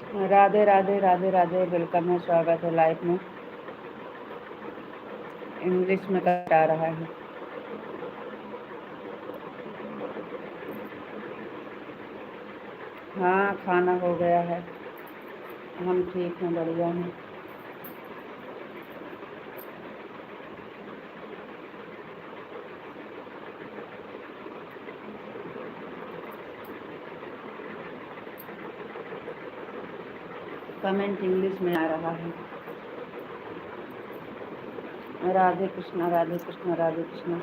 Radhe Radhe Radhe Radhe. Welcome है, स्वागत है लाइफ में। इंग्लिश में आ रहा है। हाँ, खाना हो गया है। हम ठीक हैं, बढ़िया हैं। कमेंट इंग्लिश में आ रहा है। राधे कृष्णा राधे कृष्णा राधे कृष्णा।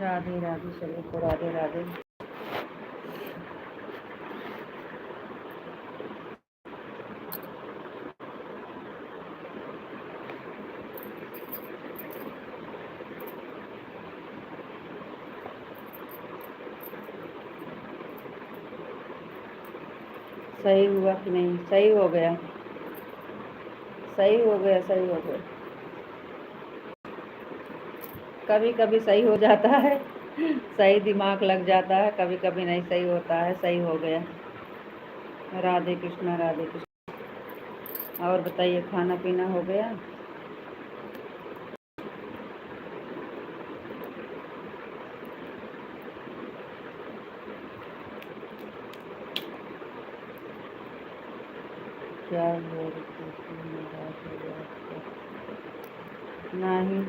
राधे राधे सभी को राधे राधे। सही हुआ कि नहीं? सही हो गया, सही हो गया, सही हो गया। कभी कभी सही हो जाता है, सही दिमाग लग जाता है, कभी कभी नहीं सही होता है। सही हो गया। राधे कृष्णा राधे कृष्णा। और बताइए, खाना पीना हो गया? क्या हो नहीं?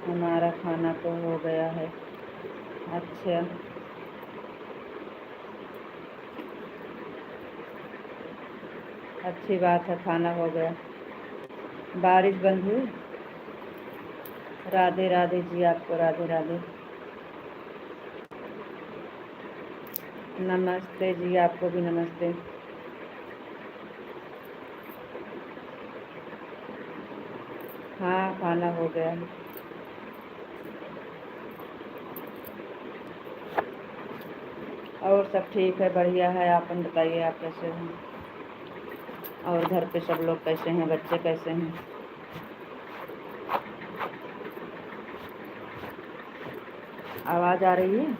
हमारा खाना तो हो गया है। अच्छा, अच्छी बात है, खाना हो गया। बारिश बंद हुई? राधे राधे जी, आपको राधे राधे। नमस्ते जी, आपको भी नमस्ते। हाँ, खाना हो गया है। और सब ठीक है, बढ़िया है। आप बताइए, आप कैसे हैं? और घर पे सब लोग कैसे हैं? बच्चे कैसे हैं? आवाज़ आ रही है?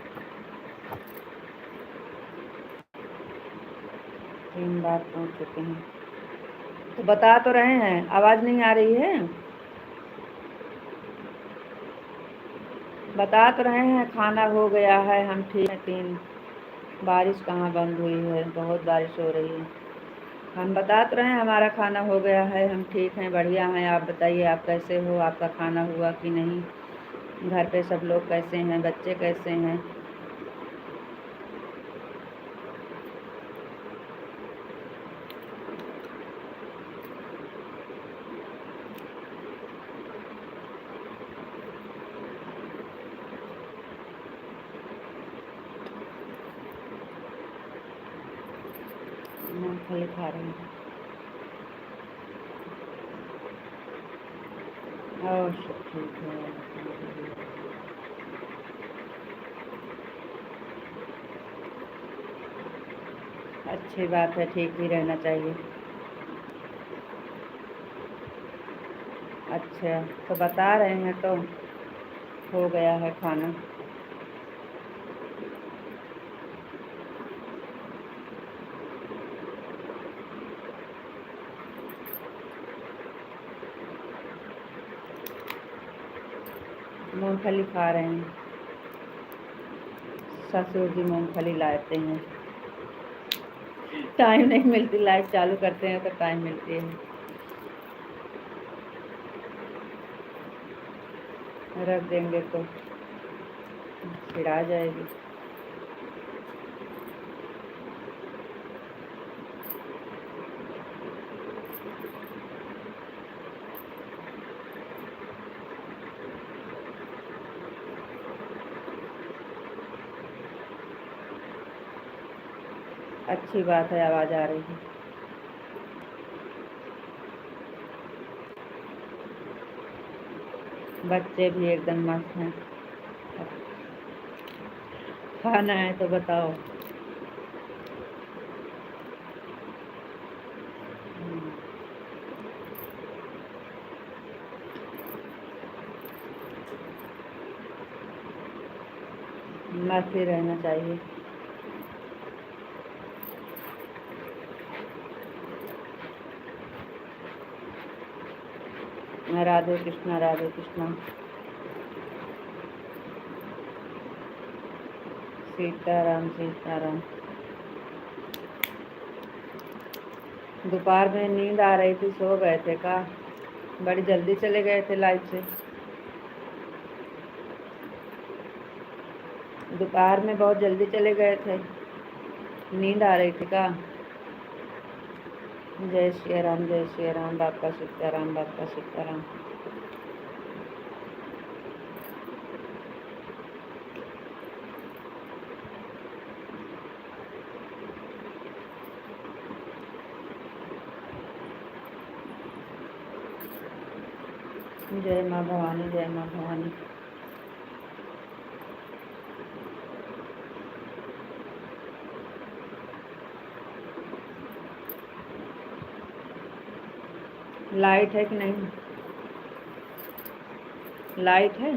3 बार पहुँच चुके हैं तो बता तो रहे हैं, आवाज़ नहीं आ रही है? बता तो रहे हैं खाना हो गया है, हम ठीक हैं। 3 बारिश कहाँ बंद हुई है, बहुत बारिश हो रही है। हम बता तो रहे हैं हमारा खाना हो गया है, हम ठीक हैं, बढ़िया हैं। आप बताइए, आप कैसे हो? आपका खाना हुआ कि नहीं? घर पे सब लोग कैसे हैं? बच्चे कैसे हैं? मूँगफली खा रहे हैं। और सब ठीक है। अच्छी बात है, ठीक ही रहना चाहिए। अच्छा, तो बता रहे हैं तो हो गया है खाना। मूंगफली खा रहे हैं। ससुर जी मूंगफली लाते हैं। टाइम नहीं मिलती, लाइट चालू करते हैं तो टाइम मिलती है। रख देंगे तो छिड़ा जाएगी। अच्छी बात है, आवाज़ आ रही है। बच्चे भी एकदम मस्त हैं। खाना है तो बताओ। मस्त ही रहना चाहिए। राधे कृष्णा, राधे कृष्णा। सीताराम, सीताराम। दोपहर में नींद आ रही थी, सो गए थे का? बड़ी जल्दी चले गए थे लाइट से। दोपहर में बहुत जल्दी चले गए थे, नींद आ रही थी का? जय श्री राम, जय श्री राम। बापा सीताराम, बापा सीताराम। जय माँ भवानी, जय माँ भवानी। लाइट है कि नहीं? लाइट है।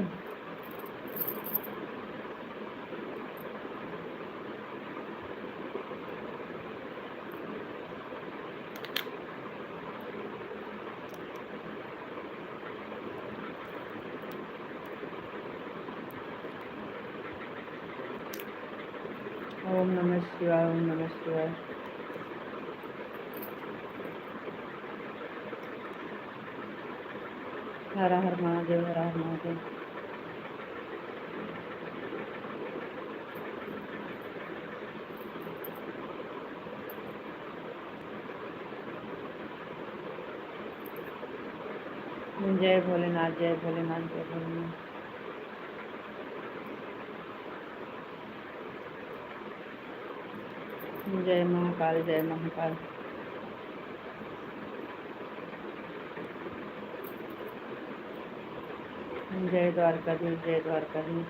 ओम नमः शिवाय, ओम नमः शिवाय। हर हर महादेव, हर हर महादेव। जय भोलेनाथ, जय भोलेनाथ, जय भोलेनाथ। जय महाकाल, जय महाकाल। जय द्वारकाधीश, जय द्वारकाधीश।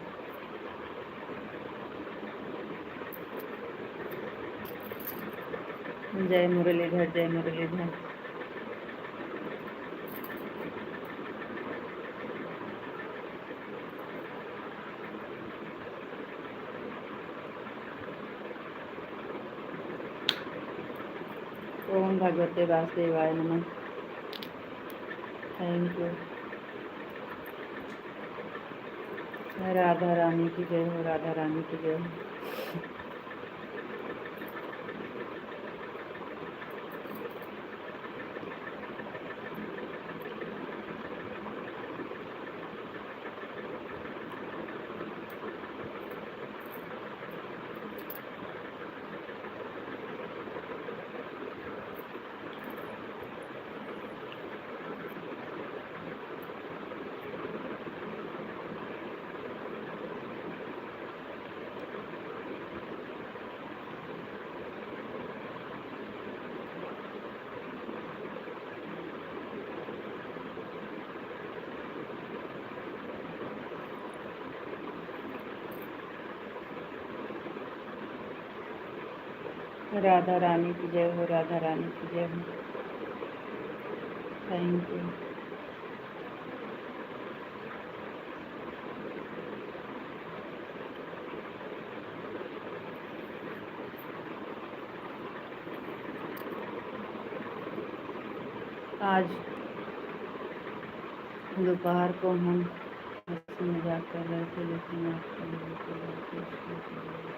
जय मुरलीधर, जय मुरलीधर। ओम भगवते वासुदेवाय नमः। Thank you. राधा रानी की जय हो, राधा रानी की जय हो। राधा रानी की जय हो, राधा रानी की जय हो। Thank you. आज दोपहर को हम हंसी मजाक कर रहे थे, लेकिन आपको लोगों को बहुत मुश्किल हो रही है।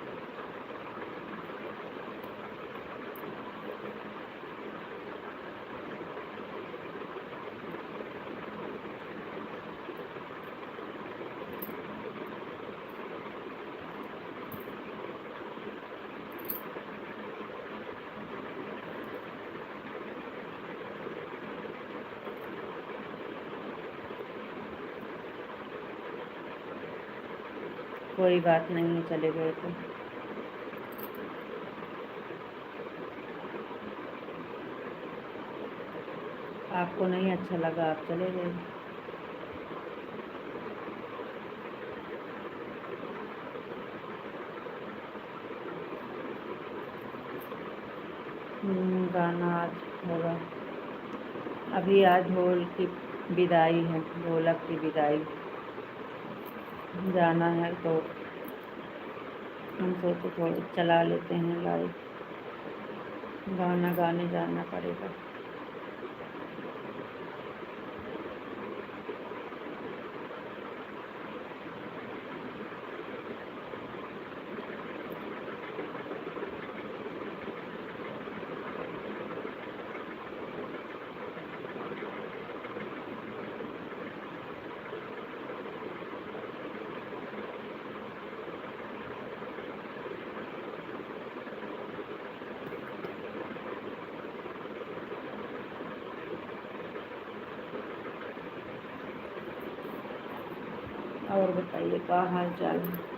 कोई बात नहीं, चले गए तो आपको नहीं अच्छा लगा, आप चले गए। गाना आज होगा, अभी आज ढोल की विदाई है, ढोलक की विदाई जाना है, तो हम सोचे थोड़ी चला लेते हैं लाइव, गाना गाने जाना पड़ेगा। और बताइए क्या हाल चाल है।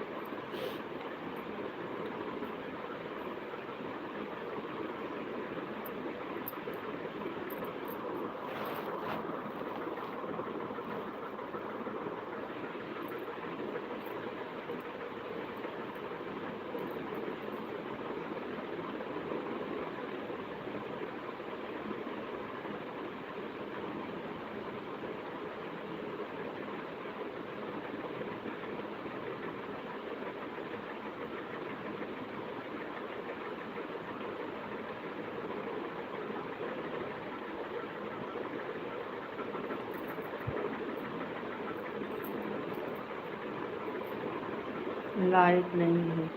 लाइट नहीं है।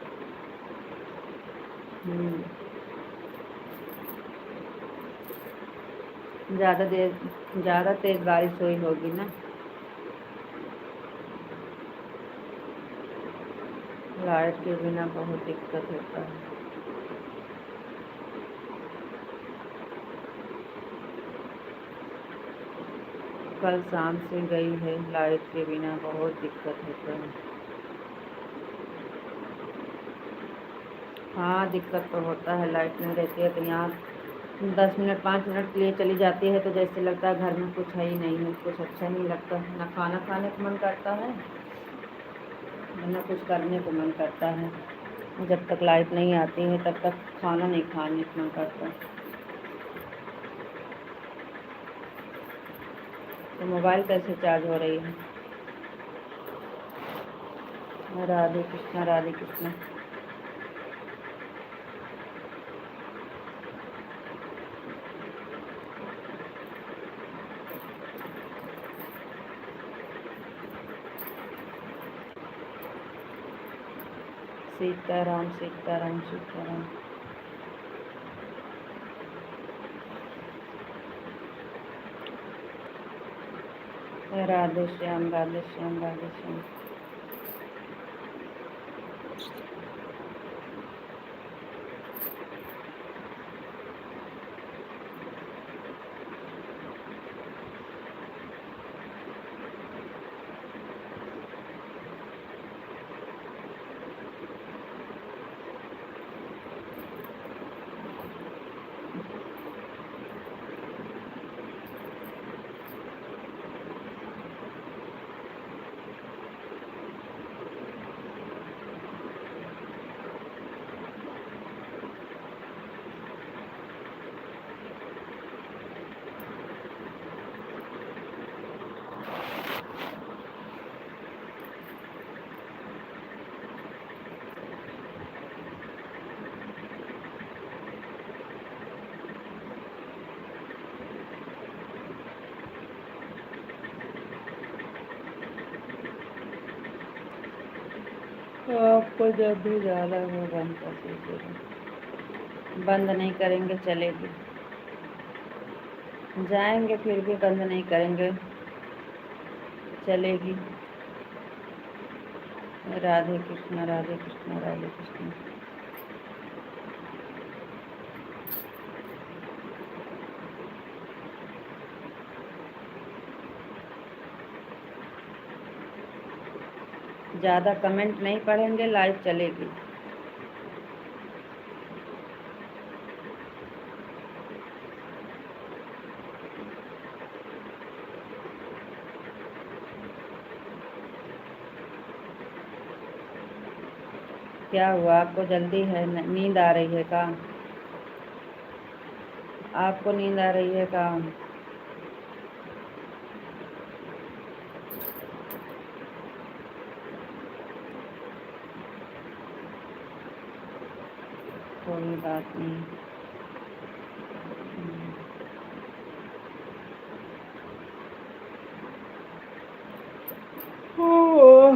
ज़्यादा तेज़ बारिश हुई होगी ना, लाइट के बिना बहुत दिक्कत होता है। कल शाम से गई है, लाइट के बिना बहुत दिक्कत होता है। हाँ, दिक्कत तो होता है, लाइट नहीं रहती है तो यहाँ 10 मिनट 5 मिनट के लिए चली जाती है तो जैसे लगता है घर में कुछ है ही नहीं है, कुछ अच्छा नहीं लगता, ना खाना खाने को मन करता है, ना कुछ करने को मन करता है। जब तक लाइट नहीं आती है तब तक खाना नहीं खाने को मन करता। तो मोबाइल कैसे चार्ज हो रही है। राधे कृष्णा, राधे कृष्णा। सीताराम सीताराम सीताराम। राधे श्याम, राधे श्याम, राधे श्याम। आपको जब भी ज़्यादा हो बंद कर दीजिएगा। बंद नहीं करेंगे चलेगी, जाएंगे फिर भी बंद नहीं करेंगे चलेगी। राधे कृष्णा राधे कृष्णा राधे कृष्णा। ज़्यादा कमेंट नहीं पढ़ेंगे, लाइव चलेगी। क्या हुआ, आपको जल्दी है, नींद आ रही है का? आपको नींद आ रही है का? कोई बात नहीं। ओह,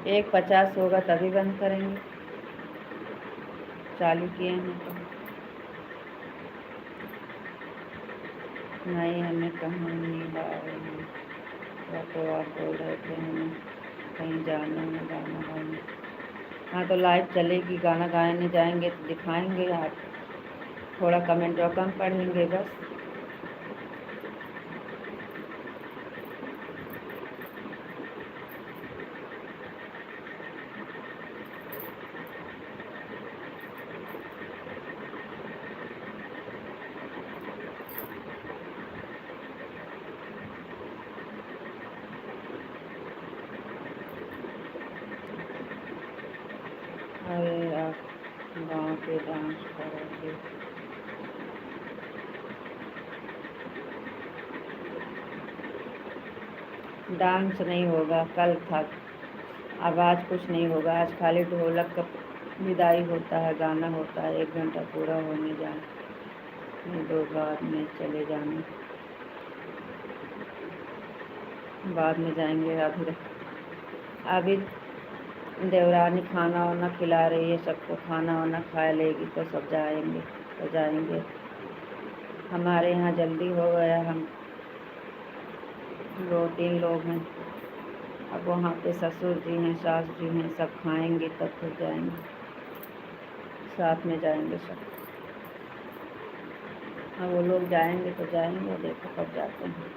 1:50 होगा तभी बंद करेंगे, चालू किए हैं तो। नहीं, हमें कहाँ नींद आ रही है, तो आप बोल रहे थे हमें कहीं जाना है, गाना गाने। हाँ तो लाइव चलेगी, गाना गाने जाएंगे तो दिखाएंगे। आप थोड़ा कमेंट और कम पढ़ेंगे बस। अरे आप गाँव के डांस करोगे? डांस नहीं होगा, कल था। अब आज कुछ नहीं होगा, आज खाली ढोलक का विदाई होता है, गाना होता है, 1 घंटा पूरा होने जाए, 2 बाद में चले जाने, बाद में जाएंगे। अभी देवरानी खाना वाना खिला रही है सबको, खाना वाना खा लेगी तो सब जाएंगे तो जाएंगे। हमारे यहाँ जल्दी हो गया, हम 2-3 लोग हैं। अब वहाँ पे ससुर जी हैं, सास जी हैं, सब खाएंगे तब फिर जाएंगे, साथ में जाएंगे सब। हाँ वो लोग जाएंगे तो जाएंगे, देखो कब जाते हैं।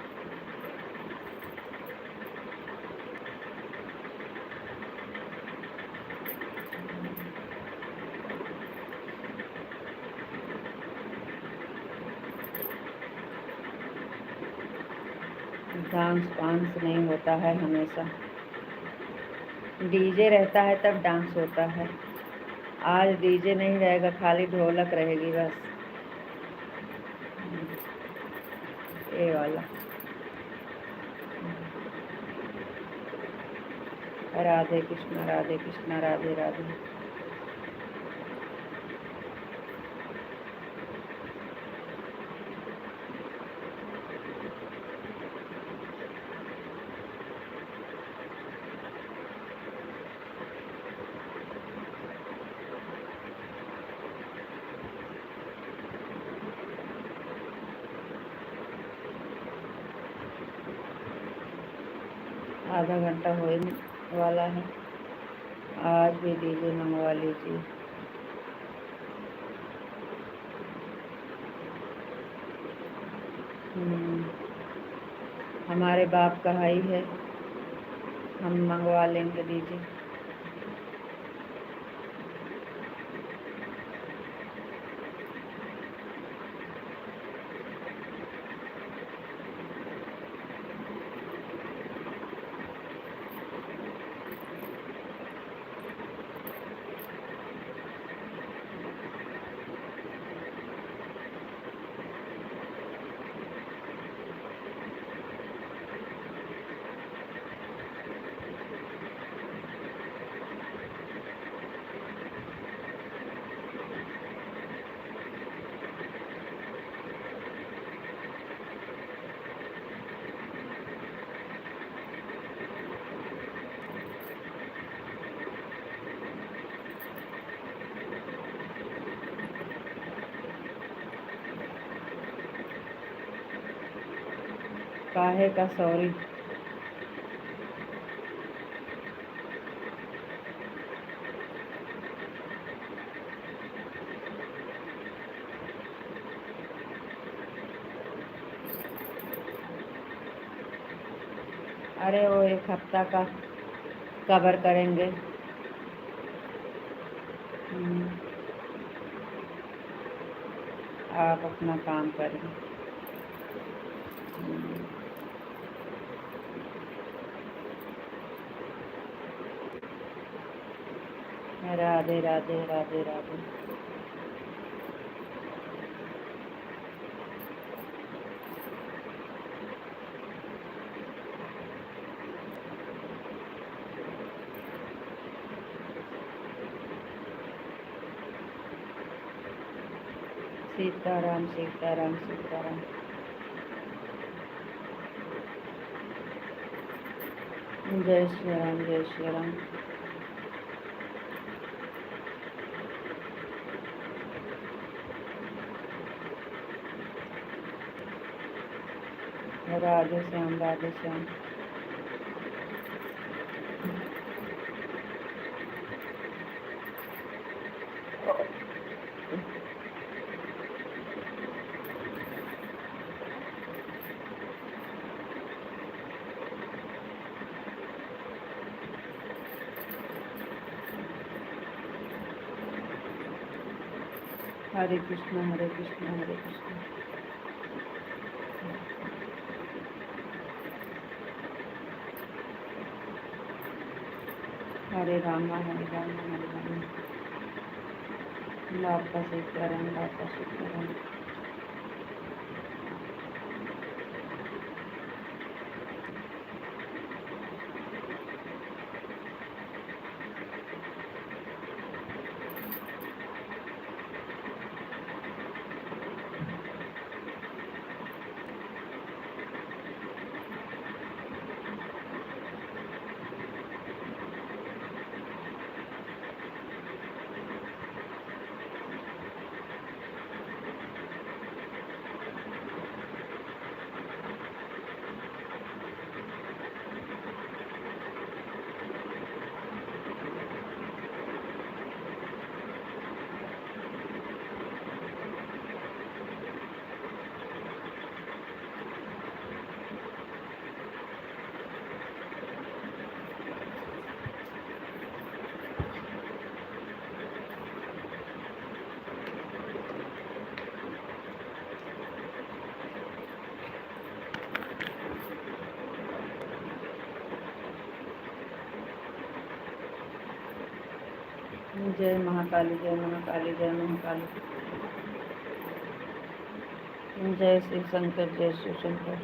डांस वांस नहीं होता है हमेशा, डीजे रहता है तब डांस होता है। आज डीजे नहीं रहेगा, खाली ढोलक रहेगी बस, ये वाला। राधे कृष्णा राधे कृष्णा राधे राधे। आधा घंटा होने वाला है, आज भी डीजे मंगवा लीजिए। हमारे बाप का भाई है, हम मंगवा लेंगे डीजे। काहे का सॉरी? अरे वो 1 हफ्ता का कवर करेंगे। आप अपना काम करें। राधे राधे राधे राधे। सीताराम सीताराम सीताराम। जय श्री राम जय श्री राम। राधे श्याम राधे श्याम। हरे कृष्ण हरे कृष्ण हरे कृष्ण। हरे राम हरे राम हरे राम। लापता सीताराम लापता सीताराम। जय महाकाली जय महाकाली जय महाकाली। जय शिव शंकर जय शिव शंकर।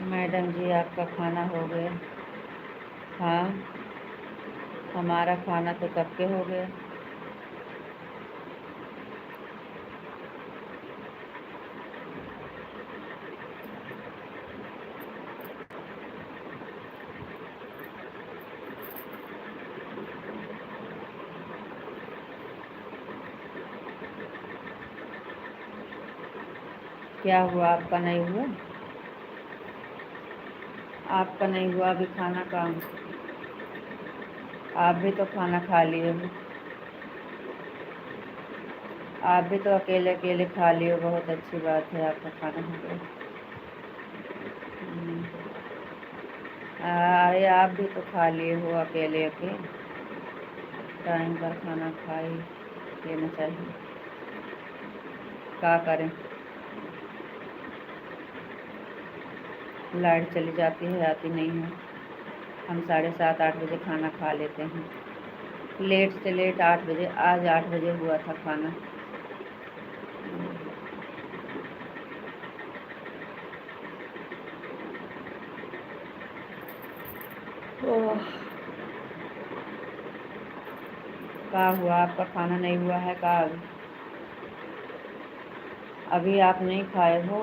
मैडम जी आपका खाना हो गया? हाँ, हमारा खाना तो कब के हो गया। क्या हुआ, आपका नहीं हुआ? आपका नहीं हुआ अभी खाना काम? आप भी तो खाना खा लिए हो। आप भी तो अकेले अकेले खा लिए, बहुत अच्छी बात है, आपका खाना हो गया। अरे आप भी तो खा लिए हो अकेले अकेले, टाइम पर खाना खा ही लेना चाहिए। क्या करें, लाइट चली जाती है, आती नहीं है। हम 7:30-8 बजे खाना खा लेते हैं, लेट से लेट 8 बजे। आज 8 बजे हुआ था खाना। ओह, क्या हुआ, आपका खाना नहीं हुआ है क्या? अभी आप नहीं खाए हो?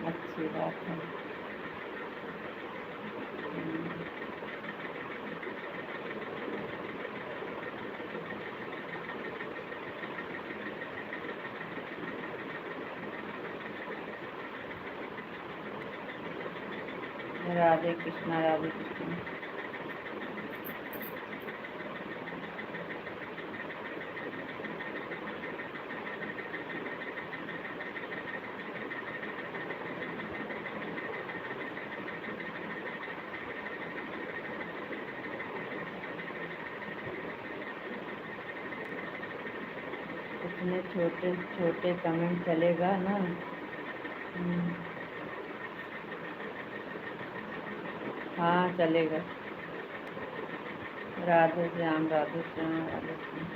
अच्छी बात है। राधे कृष्णा, राधे कृष्णा। इतने छोटे छोटे कमेंट चलेगा ना। हाँ चलेगा। राधे श्याम, राधे श्याम, राधे श्याम।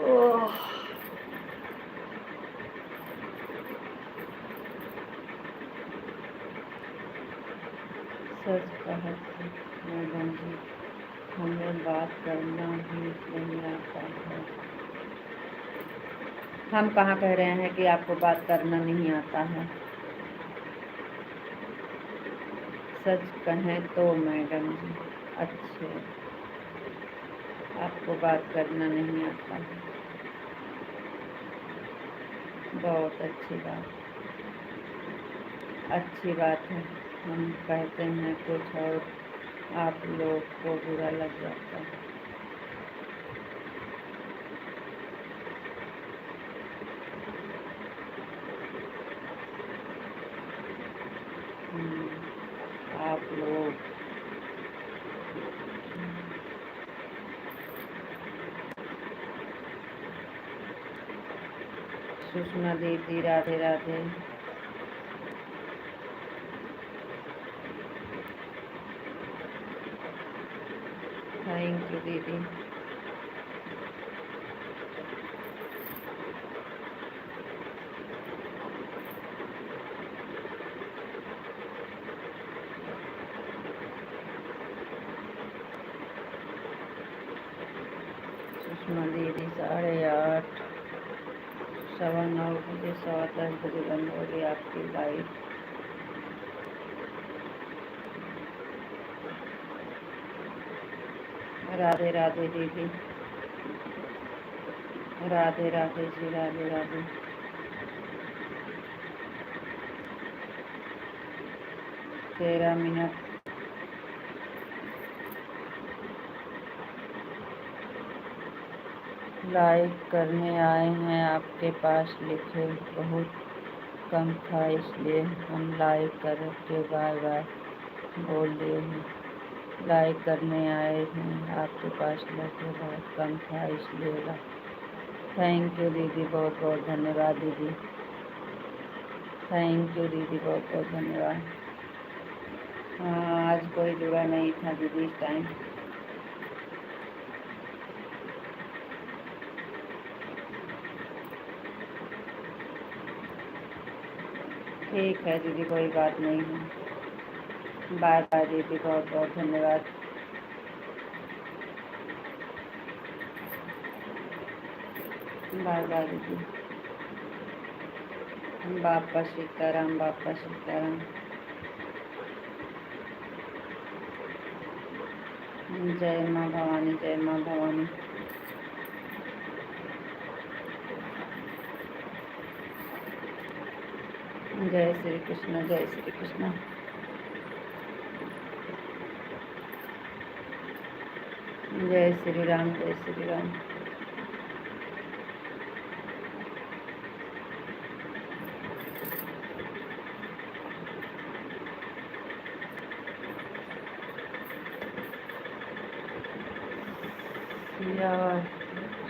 ओह, सच कहा मैडम जी, हमें बात करना भी नहीं आता है। हम कहाँ कह रहे हैं कि आपको बात करना नहीं आता है। सच कहें तो मैडम जी, अच्छे, आपको बात करना नहीं आता है, बहुत अच्छी बात, अच्छी बात है। हम कहते हैं कुछ और आप लोग को बुरा लग जाता है। आप लोग सुषमा दीदी, राधे राधे। थैंक यू दीदी। सुषमा दीदी 8:30, 9:15 10:15 बंद हो गई आपकी लाइफ। राधे राधे दीदी। राधे राधे जी, राधे राधे। तेरह मिनट। लाइक करने आए हैं आपके पास, लिखे बहुत कम था इसलिए हम लाइक करके बाय बाय बोल दिए हैं। लाइक करने आए हैं आपके पास, लिखे बहुत कम था इसलिए। थैंक यू दीदी, बहुत बहुत धन्यवाद दीदी। थैंक यू दीदी, बहुत बहुत धन्यवाद। हाँ, आज कोई जुड़ा नहीं था दीदी इस टाइम। ठीक है दीदी, कोई बात नहीं है। बाय बाय दीदी, बहुत बहुत धन्यवाद। बाय बाय दीदी। बापा सीताराम, बापा सीताराम। जय माँ भवानी, जय माँ भवानी। जय श्री कृष्ण, जय श्री कृष्ण। जय श्री राम, जय श्री राम।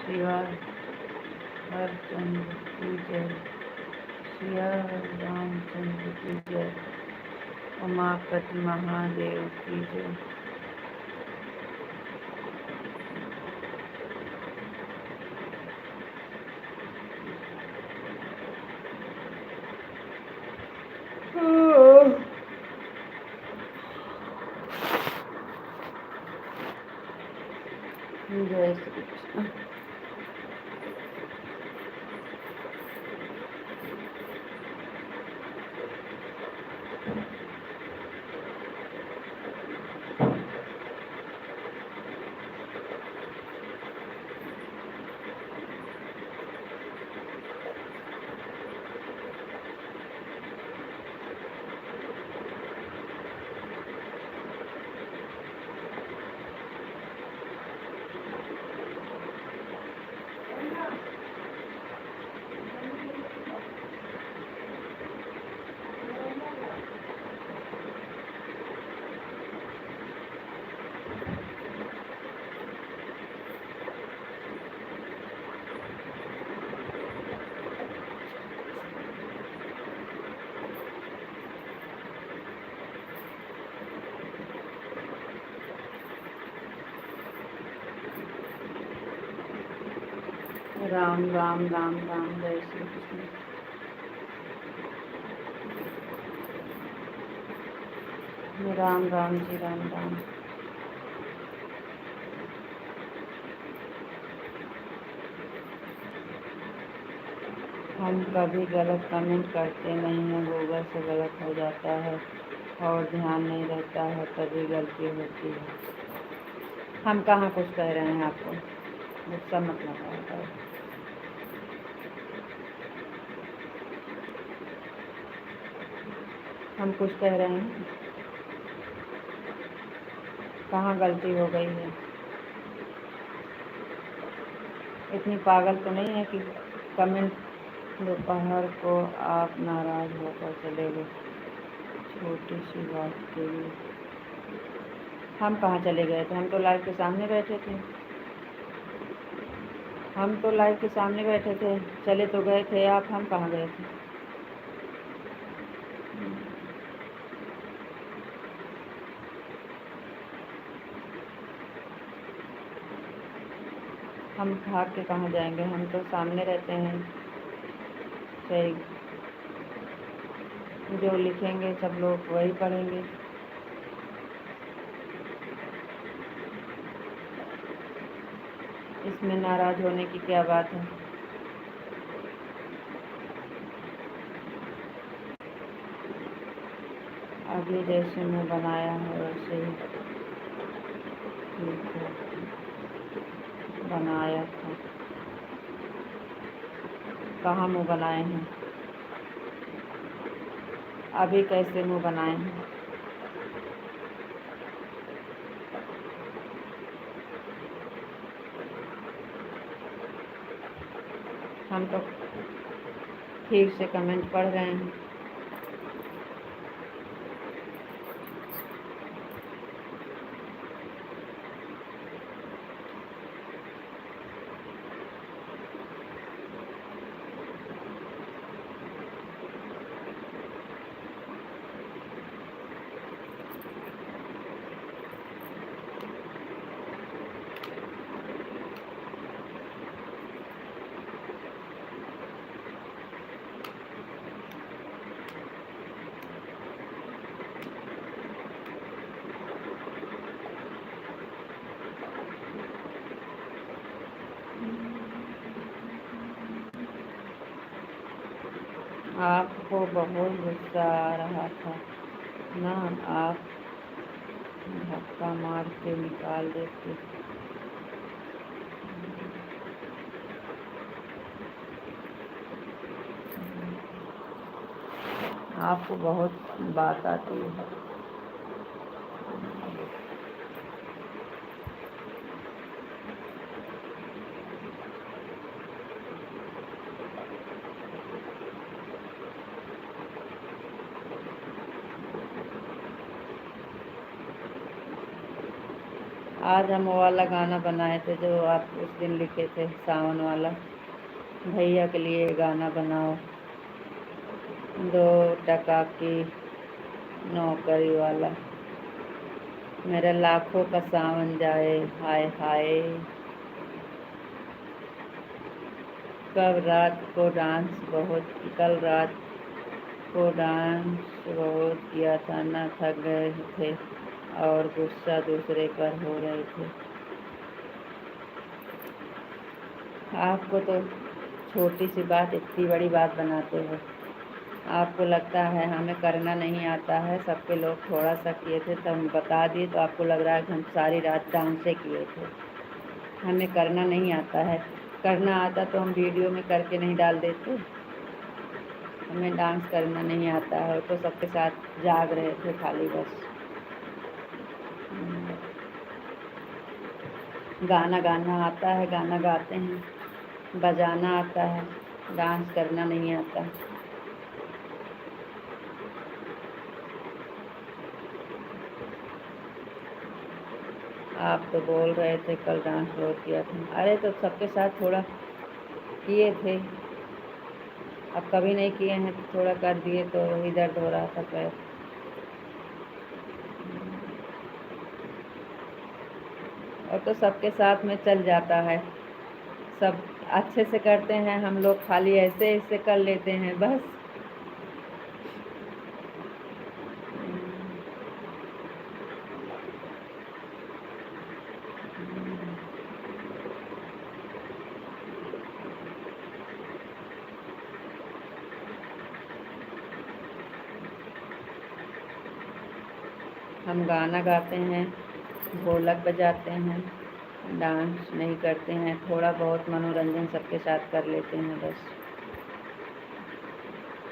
शिवा हरचंद्र की जय, सिया रामचंद्र की जय, उमापति महादेव की जय। जय श्री कृष्ण। राम राम राम राम, जय श्री कृष्ण। राम राम जी, राम राम। हम कभी गलत कमेंट करते नहीं हैं, गूगल से गलत हो जाता है और ध्यान नहीं रहता है तभी गलती होती है। हम कहाँ कुछ कह रहे हैं आपको, गुस्सा मत लगाओ। हम कुछ कह रहे हैं, कहाँ गलती हो गई है। इतनी पागल तो नहीं है कि कमेंट दोपहर को आप नाराज़ होकर चले गए छोटी सी बात के लिए। हम कहाँ चले गए थे, हम तो लाइव के सामने बैठे थे। हम तो लाइव के सामने बैठे थे, चले तो गए थे आप, हम कहाँ गए थे। हम भाग के कहाँ जाएंगे, हम तो सामने रहते हैं। सही, जो लिखेंगे सब लोग वही पढ़ेंगे। इसमें नाराज़ होने की क्या बात है। अभी जैसे मैं बनाया है वैसे ही ठीक है, बनाया था। कहाँ मुँह बनाए हैं, अभी कैसे मुँह बनाए हैं। हम तो ठीक से कमेंट पढ़ रहे हैं। आपको बहुत गुस्सा आ रहा था ना, आप धक्का मार के निकाल देते। आपको बहुत बात आती है। आज हम वो वाला गाना बनाए थे जो आप उस दिन लिखे थे, सावन वाला। भैया के लिए गाना बनाओ, 2 टका की नौकरी वाला। मेरा लाखों का सावन जाए, हाय हाय। कल रात को डांस बहुत किया था ना, थक गए थे और गुस्सा दूसरे पर हो रहे थे। आपको तो छोटी सी बात इतनी बड़ी बात बनाते हो। आपको लगता है हमें करना नहीं आता है, सबके लोग थोड़ा सा किए थे तो हम बता दिए, तो आपको लग रहा है कि हम सारी रात डांसे किए थे। हमें करना नहीं आता है, करना आता तो हम वीडियो में करके नहीं डाल देते। हमें डांस करना नहीं आता है, तो सबके साथ जाग रहे थे खाली बस। गाना गाना आता है, गाना गाते हैं, बजाना आता है, डांस करना नहीं आता। आप तो बोल रहे थे कल डांस बहुत किया था। अरे तो सबके साथ थोड़ा किए थे, अब कभी नहीं किए हैं तो थोड़ा कर दिए तो वही दर्द हो रहा था पैर। और तो सबके साथ में चल जाता है, सब अच्छे से करते हैं, हम लोग खाली ऐसे ऐसे कर लेते हैं बस। हम गाना गाते हैं, ढोलक बजाते हैं, डांस नहीं करते हैं, थोड़ा बहुत मनोरंजन सबके साथ कर लेते हैं बस।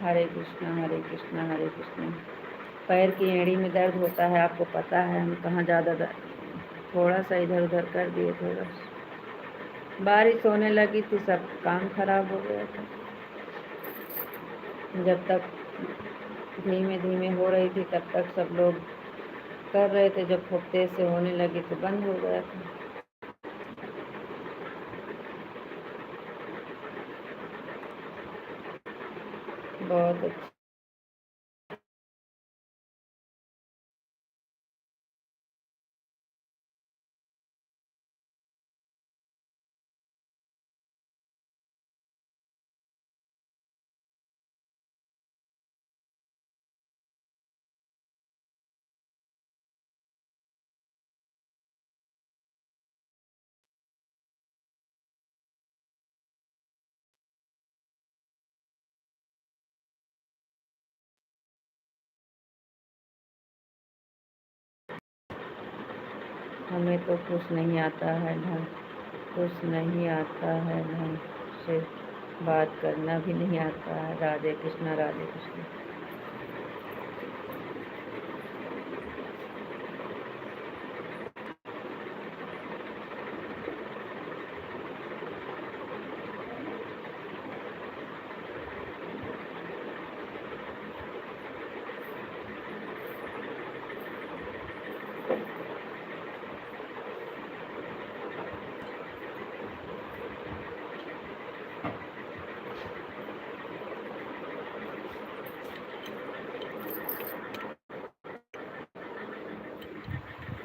हरे कृष्णा हरे कृष्णा हरे कृष्णा। पैर की एड़ी में दर्द होता है, आपको पता है, हम कहाँ ज़्यादा थोड़ा सा इधर उधर कर दिए थे बस। बारिश होने लगी थी, सब काम खराब हो गया था। जब तक धीमे धीमे हो रही थी तब तक सब लोग कर रहे थे, जब खूब तेज से होने लगी तो बंद हो गया था। बहुत अच्छा। हमें तो कुछ नहीं आता है ढंग, कुछ नहीं आता है ढंग से बात करना भी नहीं आता है। राधे कृष्णा राधे कृष्णा।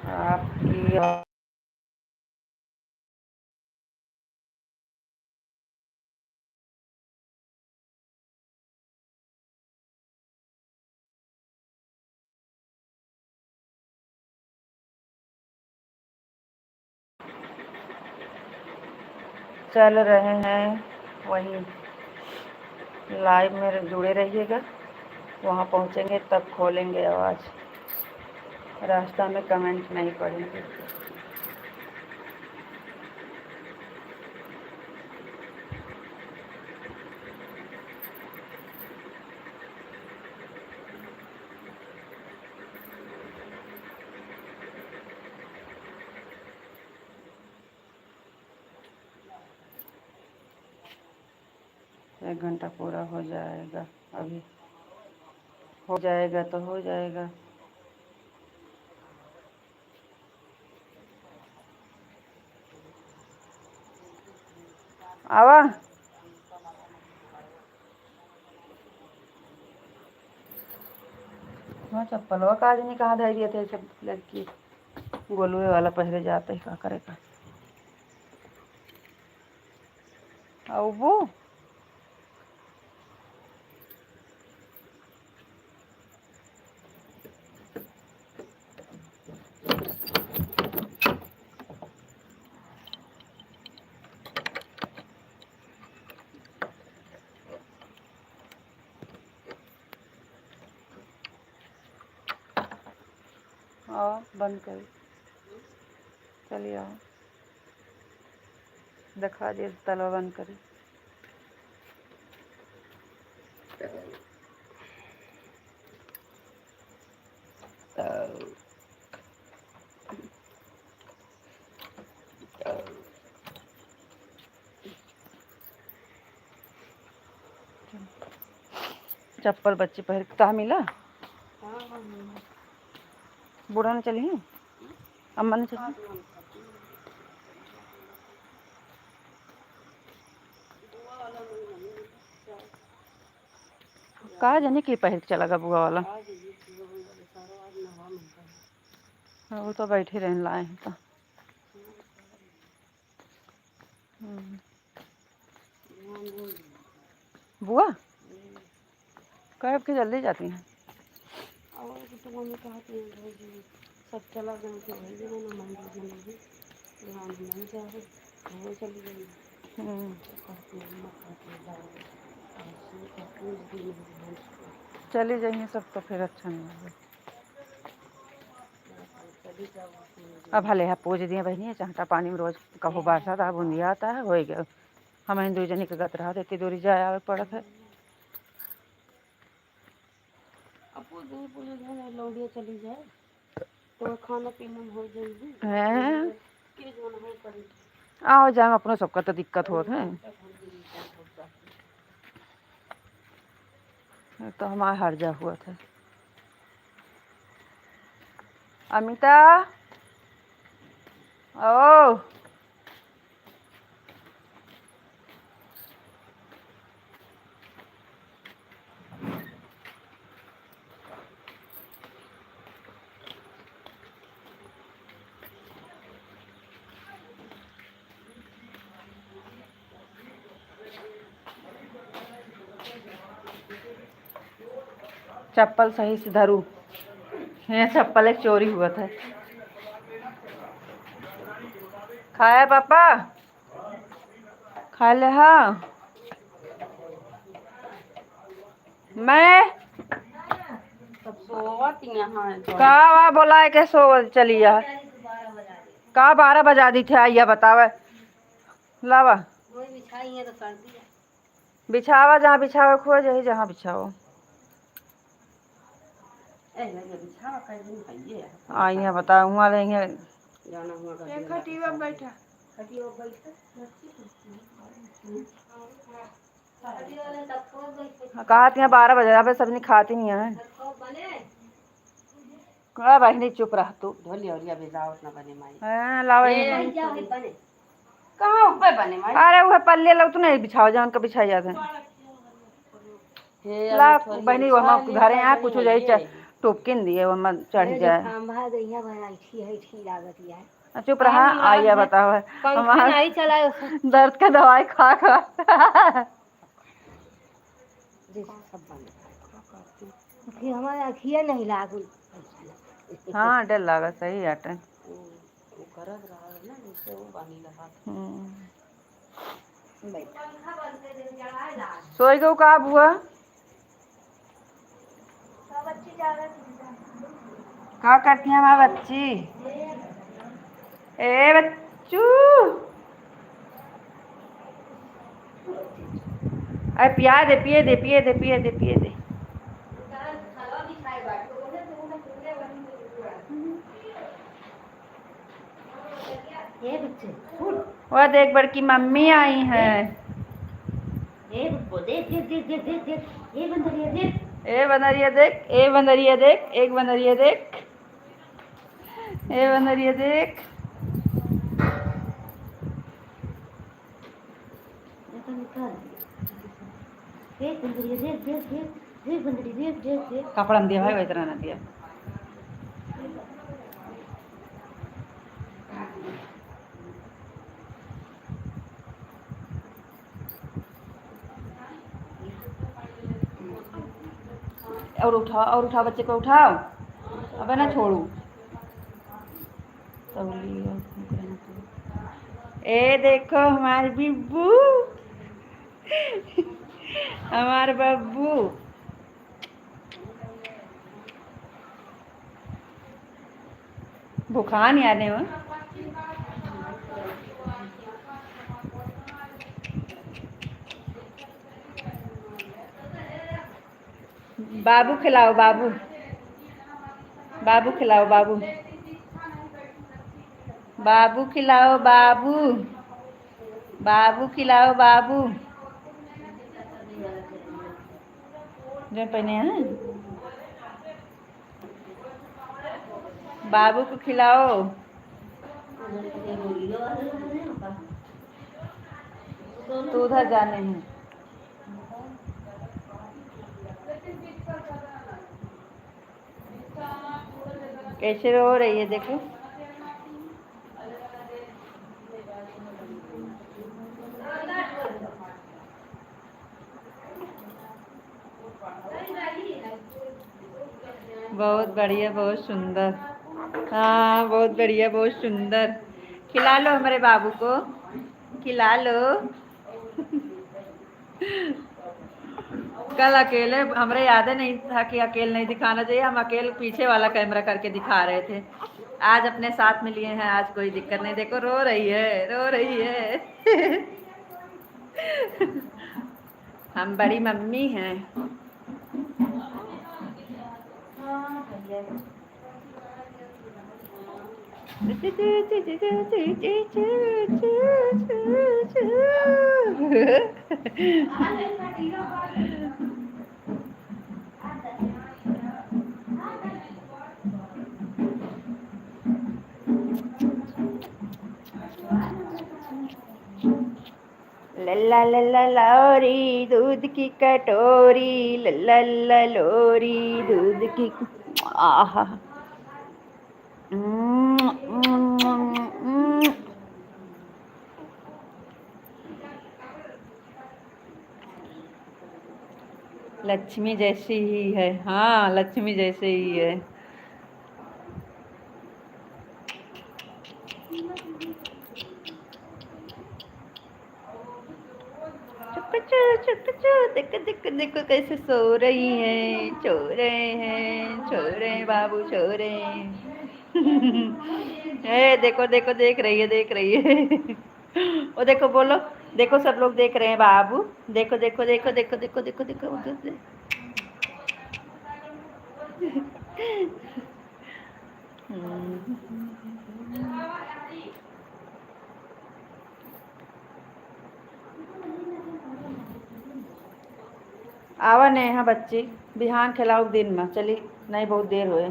आपकी चल रहे हैं वहीं लाइव में जुड़े रहिएगा। वहाँ पहुँचेंगे तब खोलेंगे आवाज़। रास्ता में कमेंट नहीं पढ़ेंगे। 1 घंटा पूरा हो जाएगा। अभी हो जाएगा तो हो जाएगा। आवा हाँ चप्पल काज नहीं कहाँ धै दिए थे सब लड़की गोलुए वाला पहले जाते ही क्या करेगा। वो आओ बंद कर चलिए आओ दिखा दिए तलवा बंद करी। चप्पल बच्चे पहन कहाँ मिला? बूढ़ा ने चली अम्मा ने चली कहा जाने कि पहन के चला गया बुआ वाला। हाँ वो तो बैठे रहने लाए हैं तो बुआ कब के जल्दी जाती हैं। सब चला चली जाइए सब तो फिर अच्छा नहीं होगा। अब हले पूछ दिए बहनी चाहता पानी में रोज कहो बरसात आ बूंदिया आता है हो गया। हम हिंदू जनी के गत रहा इतनी दूरी जाए आवे पड़त है। लौड़िया चली जाए तो खाना पीना हो जाएगी। आओ जाए अपने सबका तो दिक्कत होत है तो हमारा हर्जा हुआ था। अमिता ओ चप्पल सही से धरू। ये चप्पल एक चोरी हुआ था। खाया पापा खा ले। हाँ मैं का बोला के सो चली जा का 12 बजा दी थे। आइया बतावे लावा बिछावा जहाँ बिछावा खो जाए जहाँ बिछाओ आइए बताओ हुआ रहेंगे बैठा कहा थी 12 बजे अब सबने खाती नहीं है बहनी चुप रह तू कहाँ ऊपर बने अरे वह पल्ले लोग तो नहीं बिछाओ जान का बिछाई जाते ला बहनी वहाँ घर यहाँ कुछ हो जाए टोपकिन दिए वहाँ चढ़ जाए चुप रहा आइए बताओ दर्द का दवाई खा खा हमारे अखिया नहीं लागू हाँ डर लगा सही आटे सोई गो का बुआ क्या करती है हमारी बच्ची ए बच्चू अरे पिया दे पिए दे पिए दे पिए दे पिए दे वह देख बड़की मम्मी आई है ए बंदरिया देख ए बंदरिया देख एक बंदरिया देख ए बंदरिया देख कपड़ा दिया भाई इतना ना दिया और उठाओ बच्चे को उठाओ अबे ना छोड़ू ए देखो हमारे बिब्बू हमारे बब्बू भूखा नहीं आने में बाबू खिलाओ बाबू बाबू खिलाओ बाबू बाबू खिलाओ बाबू बाबू खिलाओ बाबू जो पहने हैं बाबू को खिलाओ तो उधर जाने हैं कैसे रो रही है देखो बहुत बढ़िया बहुत सुंदर हाँ बहुत बढ़िया बहुत सुंदर खिला लो हमारे बाबू को खिला लो कल अकेले हमारे याद नहीं था कि अकेले नहीं दिखाना चाहिए हम अकेले पीछे वाला कैमरा करके दिखा रहे थे आज अपने साथ में लिए हैं आज कोई दिक्कत नहीं देखो रो रही है हम बड़ी मम्मी हैं लल्ला लल्ला लोरी दूध की कटोरी लल्ला लल्ला लोरी दूध की आहा लक्ष्मी जैसी ही है हाँ लक्ष्मी जैसे ही है देखो कैसे सो रही है सो रहे हैं बाबू सो रहे हैं देखो देखो देख रही है वो देखो बोलो देखो सब लोग देख रहे हैं बाबू, देखो देखो देखो देखो देखो देखो देखो उधर से। आवा नेहा बच्ची बिहान खिलाओ दिन में चली नहीं बहुत देर हुए।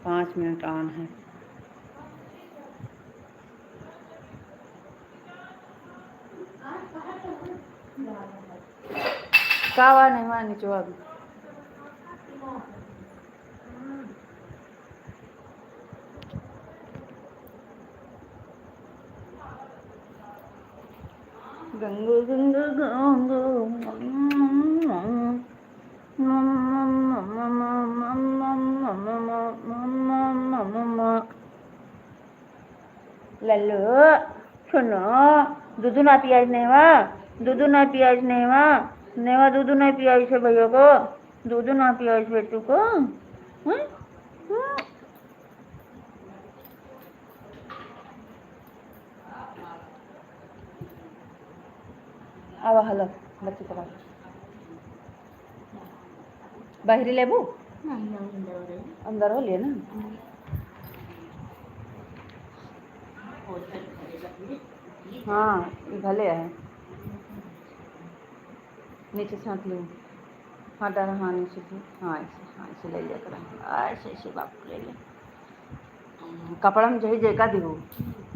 5 मिनट ऑन है। कावा नहीं हुआ नीचे अभी। गंगो गंगो गंगो लल्लू सुनो दूध ना पियाज नेवा, दूध ना पियाज नेवा, नेवा दूध नहीं पियाज से भैया को, दूध ना पियाज बेटू को। आवा हलो बच्ची को बाहरी लेबू अंदर हो लिए ना। हाँ भले है नीचे से हाथ लूँ। हाँ डर हाँ नीचे से हाँ ऐसे ले लिया करा ऐसे ऐसे बाप ले लिया। कपड़ा में जही जेका दिहू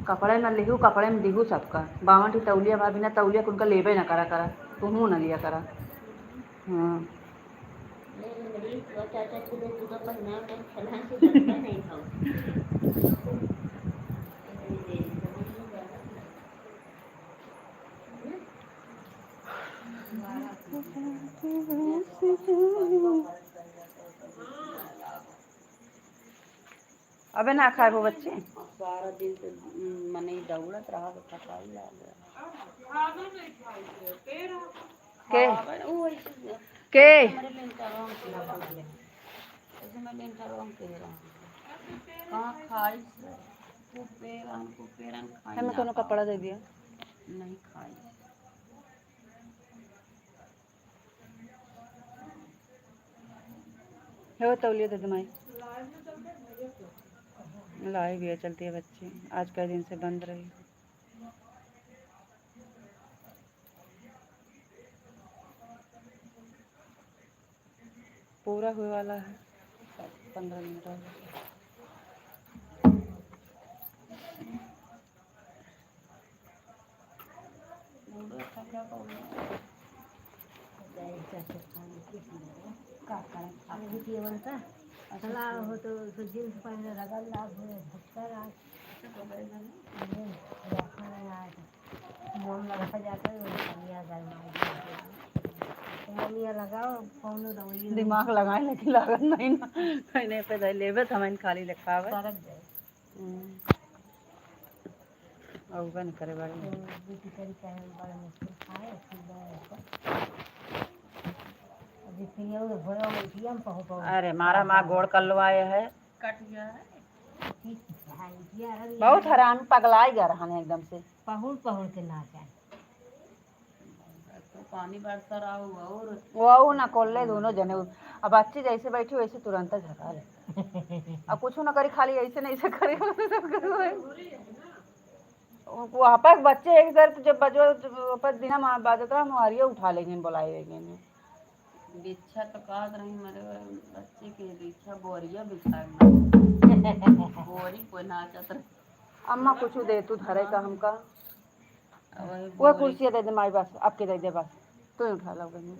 कपड़े में लिहू कपड़े में दिहू सबका बावंटी तौलिया भाभी ना तौलिया उनका लेबे ना करा करा तुम ना लिया करा। हाँ अबे ना खाए वो बच्चे सारा दिन तो मने दौड़त रहा तो थकाई लाग के हमें कोनो कपड़ा दे दिया नहीं खाई। है वो तौलिया दे दमाई लाई भी है चलती है बच्ची आज का दिन से बंद रही। पूरा हुए वाला है 15 मिनट और हो तो जींस पहने रगड़ लाभ मोम लगा जाता है लगाओ फोन दवाई दिमाग लगाए लेकिन लागत नहीं ना कहने पे दे लेबे तो हमें खाली लिखावे सरक जाए और बन करे बारे बेटी करी चाहे बड़ा मुश्किल खाए अरे मारा माँ गोड़ कलवाए है कट गया है बहुत हराम पगलाई गया रहा है एकदम से पहुड़ पहुड़ के नाचा तो पानी बरसा रहा हुआ और वो ना कोल्ले दोनों जने अब बच्ची जैसे बैठी वैसे तुरंत झका ले अब कुछ ना करी खाली ऐसे नहीं से करे वहाँ पर बच्चे एक बार जब बजो पर दिन माँ बाजता हमारी उठा लेंगे बुलाएंगे बिच्छा तो काट रही मेरे बच्चे के बिच्छा बोरिया बिछा बोरी को नाचत अम्मा कुछ दे तू धरे का हमका वो कुर्सी दे दे माई बस आपके दे दे बस तो उठा लो बहन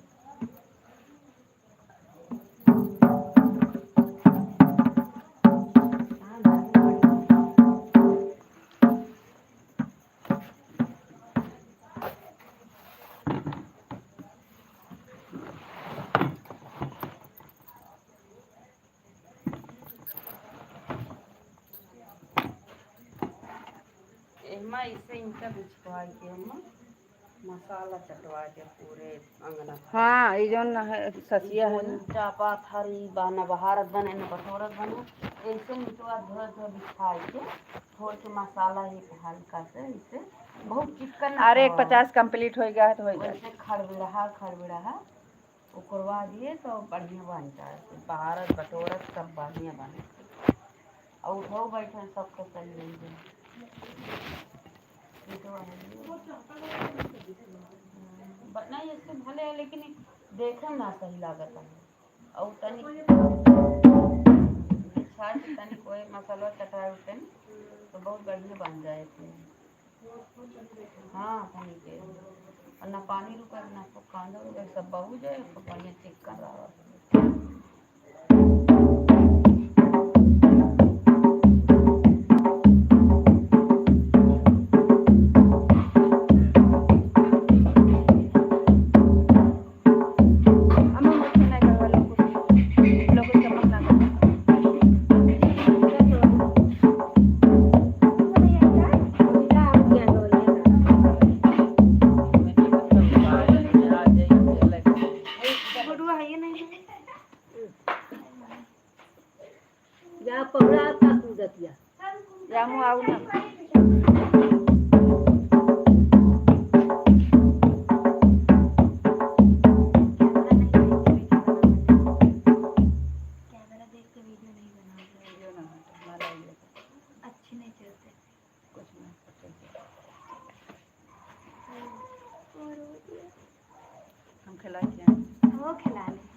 एमा इसे इनका बिछवा के अम्मा मसाला चटवा के पूरे अंगना हाँ ये जो ससिया है चापा थारी बाना बहारत बने न बटोरत बने ऐसे मिटवा धो धो बिछाई के थोड़ के मसाला एक हल्का से इसे बहुत चिकन। अरे 50 कंप्लीट हो गया है तो हो गया। वैसे खड़बड़ा उकरवा दिए तो बढ़िया बन जाए। भारत बटोरत सब बढ़िया बने और उठो बैठे सबके सही रही है। नहीं इससे भले है लेकिन देखे ना सही लागत है और तनी तनी कोई मसाला चटाए उठे तो बहुत बढ़िया बन जाए थे। हाँ तनी के और ना पानी रुका ना तो कांदा रुका सब बहु जाए तो बढ़िया चिकन रहा। या पकड़ा का कूदतिया या मु आऊ ना अच्छी नहीं चलते कुछ नहीं हम खिलाते हैं वो खिला ले।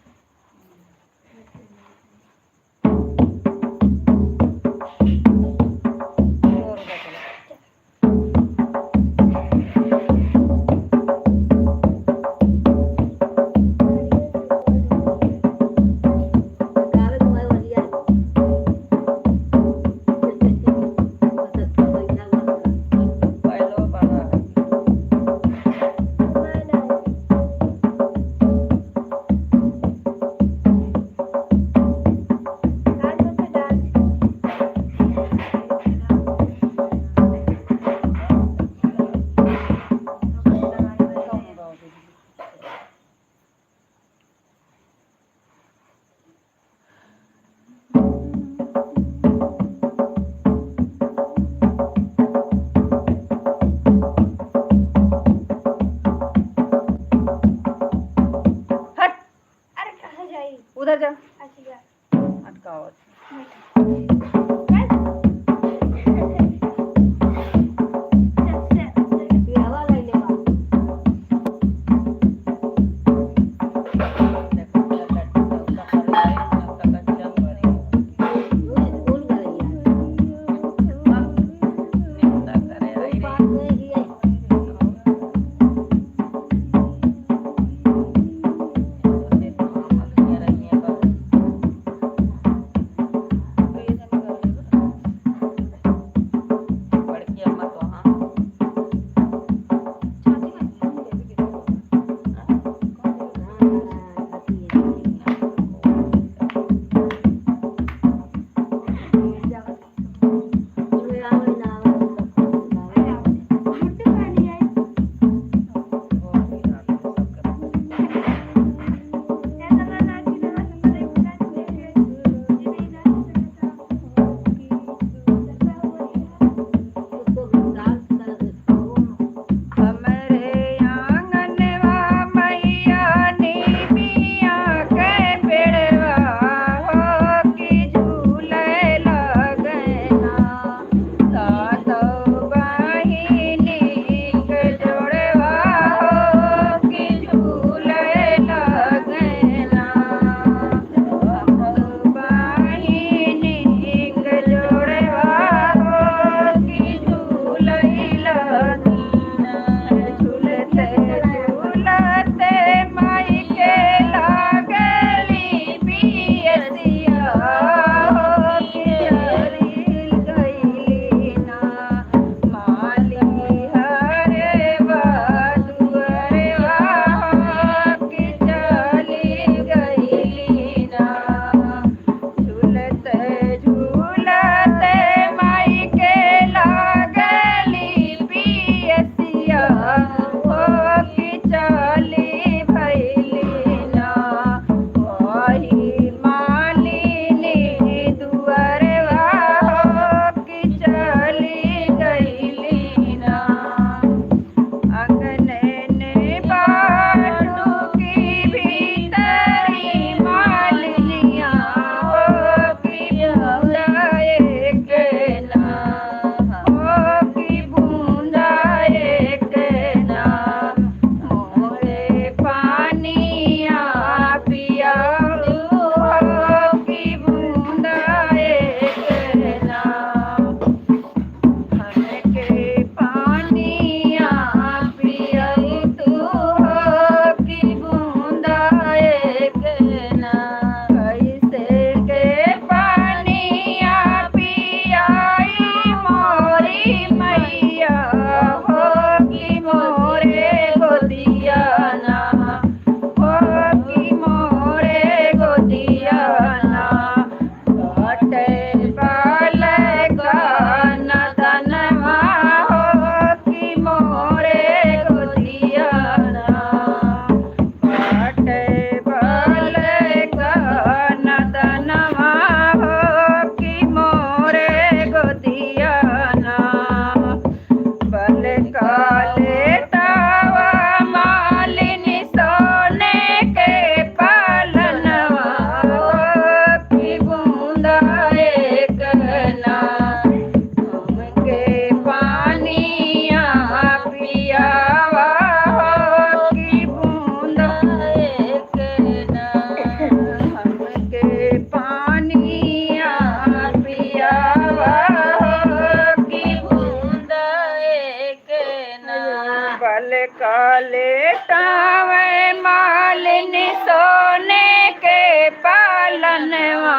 काले काले टावे मालिन सोने के पालनवा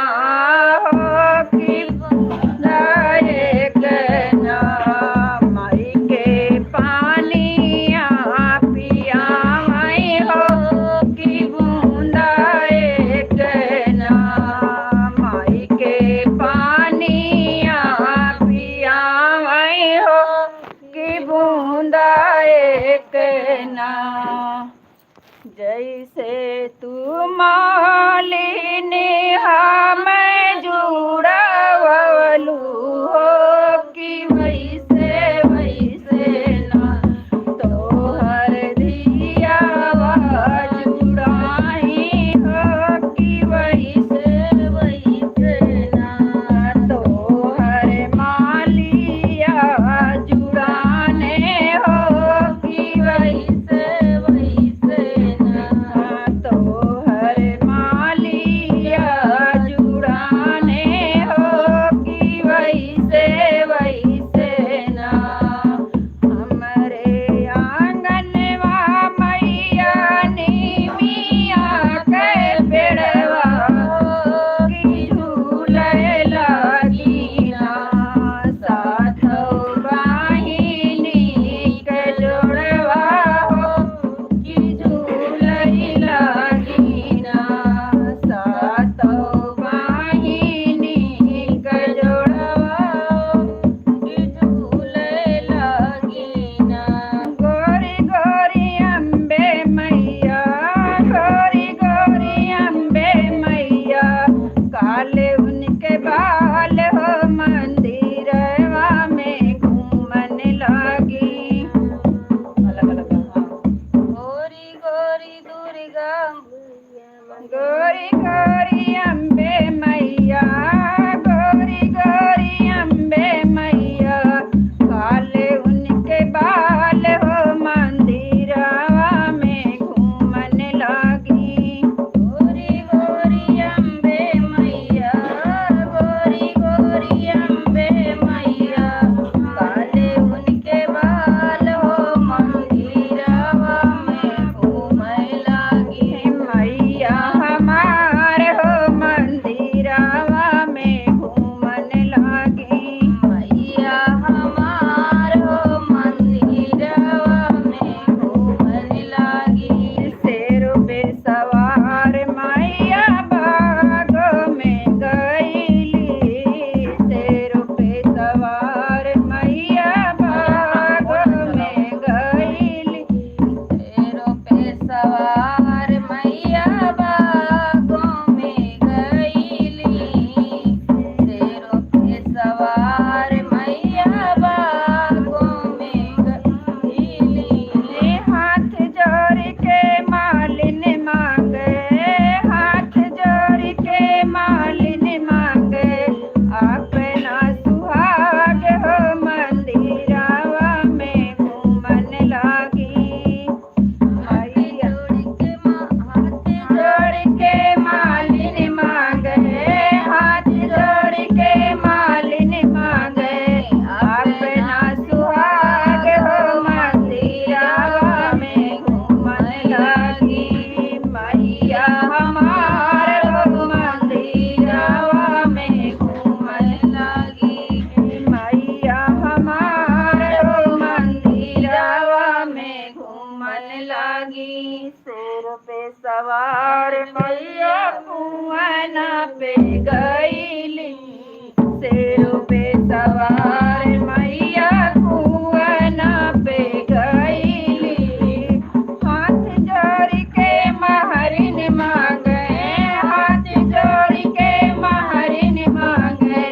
हो कि नायक ना माई के पानिया पियावई हो कि बूंदा एक ना माई के पानिया पियावई हो कि बूंदा एक ना जैसे तू मालिनी हमें जुड़ावलू हो कि वैसे वैसे ना तोहर धियावा जुड़ाई हो कि वैसे वैसे ना तोहर मालिया जुड़ाने हो कि वैसे वैसे ना तोहर मालिया जुड़ाने हो कि वैसे वैसे ना हमरे आंगनवा मैया नीमिया के पेड़वा कि झूले लगी ना साथ बाहिनी के जोड़वा हो कि झूले लगी ना साथ बाहिनी के जोड़वा कि झूले लगी ना गोरी गोरी अम्बे मैया गोरी गोरी अम्बे मैया काले उनके बाल हो मंदिरवा में घूमन लगी अलग अलग गोरी गोरी दुर्गा गोरी गोरी अम्बे मैया गोरी गोरी अम्बे मैया काले उनके बाल हो मंदिरवा में घूमन लगी गोरी गोरी अम्बे मैया गोरी गोरी अम्बे मैया काले उनके बाल हो मंदिरवा में घूमन लगी मैया हमार हो मंदिरवा में घूमन लगी मैया हमार हो मंदिरवा में घूमन लगी शेर पे सवार मैया बागों में गईली शेर पे सवार मैया बागों में गईली शेरों पे सवार मैया बागों में गईली शेरों पे सवार मैया बागों में गईली हाथ जोड़ के मालिन मांगे हाथ जोड़ के मालिन मांगे अपना सुहाग हो मंदिरवा में घूमन लगी मैया हाथ जोड़ के मालिन मांगे हाथ जोड़ के मालिन मांगे अपना सुहाग हो मंदिरवा में घूमन लगी मैया हमार हो मंदिरवा में घूमन लगी मैया हमार हो मंदिरवा में घूमन लगी शेर पे सवार मैया कुआना पे गईली शेर पे सवार मैया कुआना पे गईली हाथ जोड़ के महरिन मांगे हाथ जोड़ के महरिन मांगे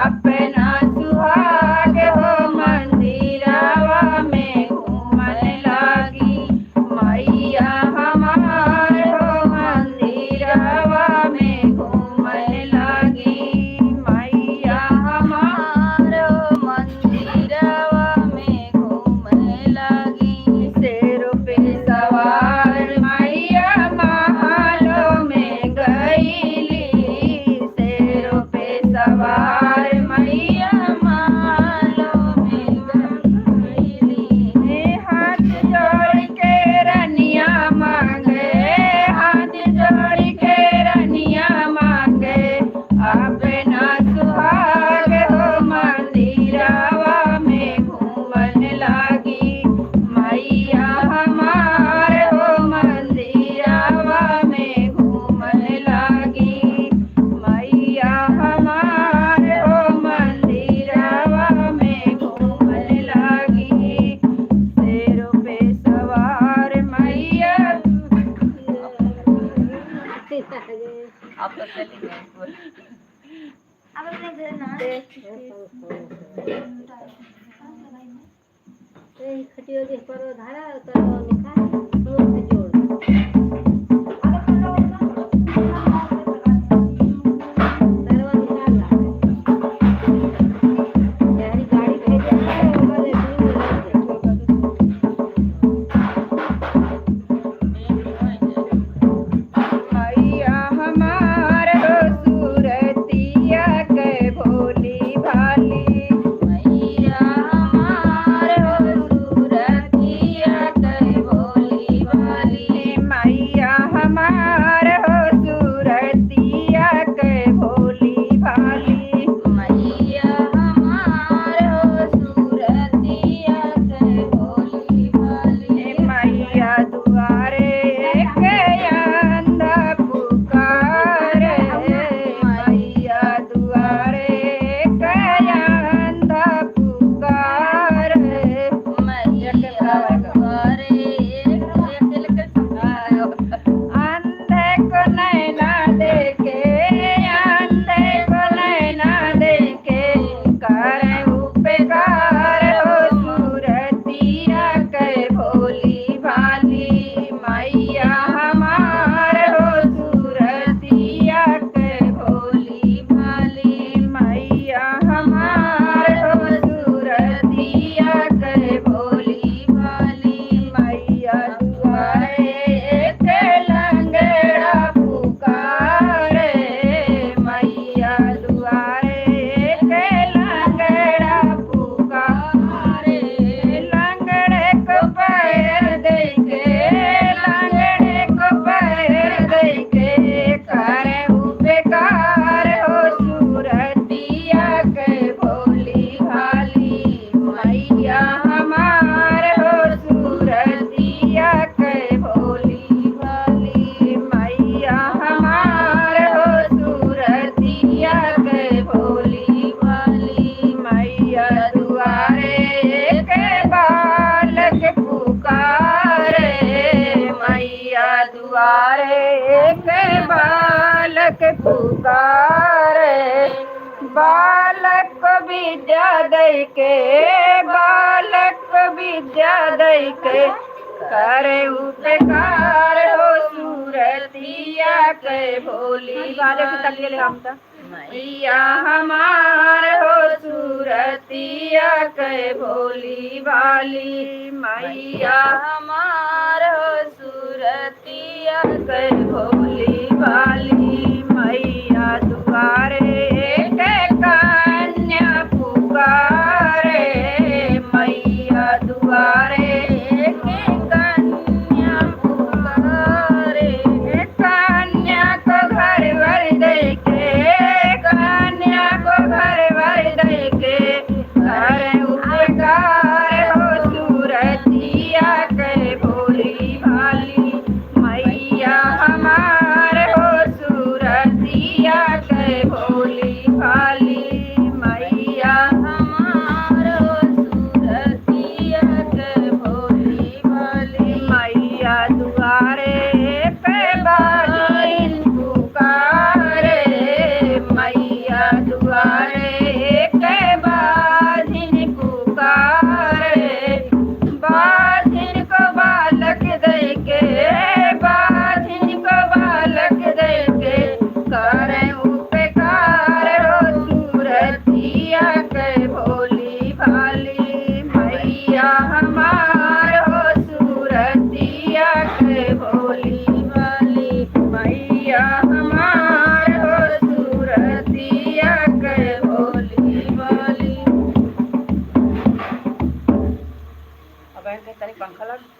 अपना सुहाग हो मंदिरवा में घूमन लगी मैया हमार हो मंदिरवा में घूमन लगी खटियो के पर धारा तो लिखा है लोग से जोड़ तरवा निकाल रहा है यानी गाड़ी भेजे है हमारे मैया हमार हो सूरतिया के भोली भाली मैया हमार हो सूरतिया के भोली भाली मैया हमार हो सूरतिया के भोली भाली मैया हमार हो सूरतिया के भोली भाली मैया दुआरे के अंधा पुकारे मैया दुआरे के अंधा पुकारे मैया दुआरे अंधे को नैना देखे अंधे को नैना देखे करे उपकार हो सूरतिया के भोली भाली मैया हमार हो सूरतिया के भोली भाली मैया हमार हो सूरतिया के भोली भाली मैया दुआरे के लंगड़ा पुकारे मैया दुआरे के लंगड़ा पुकारे लंगड़े को पैर दे के लंगड़े को पैर दे के करे उपकार हो सूरतिया के भोली भाली मैया हमार हो सूरतिया के भोली भाली मैया हमार हो सूरतिया के भोली भाली मैया दुआरे के बालक पुकारे मैया दुआरे के बालक पुकारे बालक को विद्या दे के बालक को विद्या दे के करे उपकार हो सूरतिया के भोली बालक तक ले हम तक मैया हमार हो सूरतिया के भोली भाली मैया हमार हो सूरतिया के भोली भाली मैया दुआरे के कन्या पुकारे मैया दुआरे के कन्या पुकारे कन्या को घर भर दे के कन्या को घर भर दे के करे उपकार हो सूरतिया के भोली भाली मैया हमार हो सूरतिया के भोली भाली मैया हमार हो सूरतिया के भोली भाली मैया दुआरे पे बाजिन पुकारे मैया दुआरे के बाजिन पुकारे बाजिन को बालक दे के बाजिन को बालक दे के करे उपकार हो सूरतिया के भोली भाली मैया हमार हो सूरतिया के भोली भाली मैया हमार हो सूरतिया के भोली भाली अब इनके तनी पंखा लग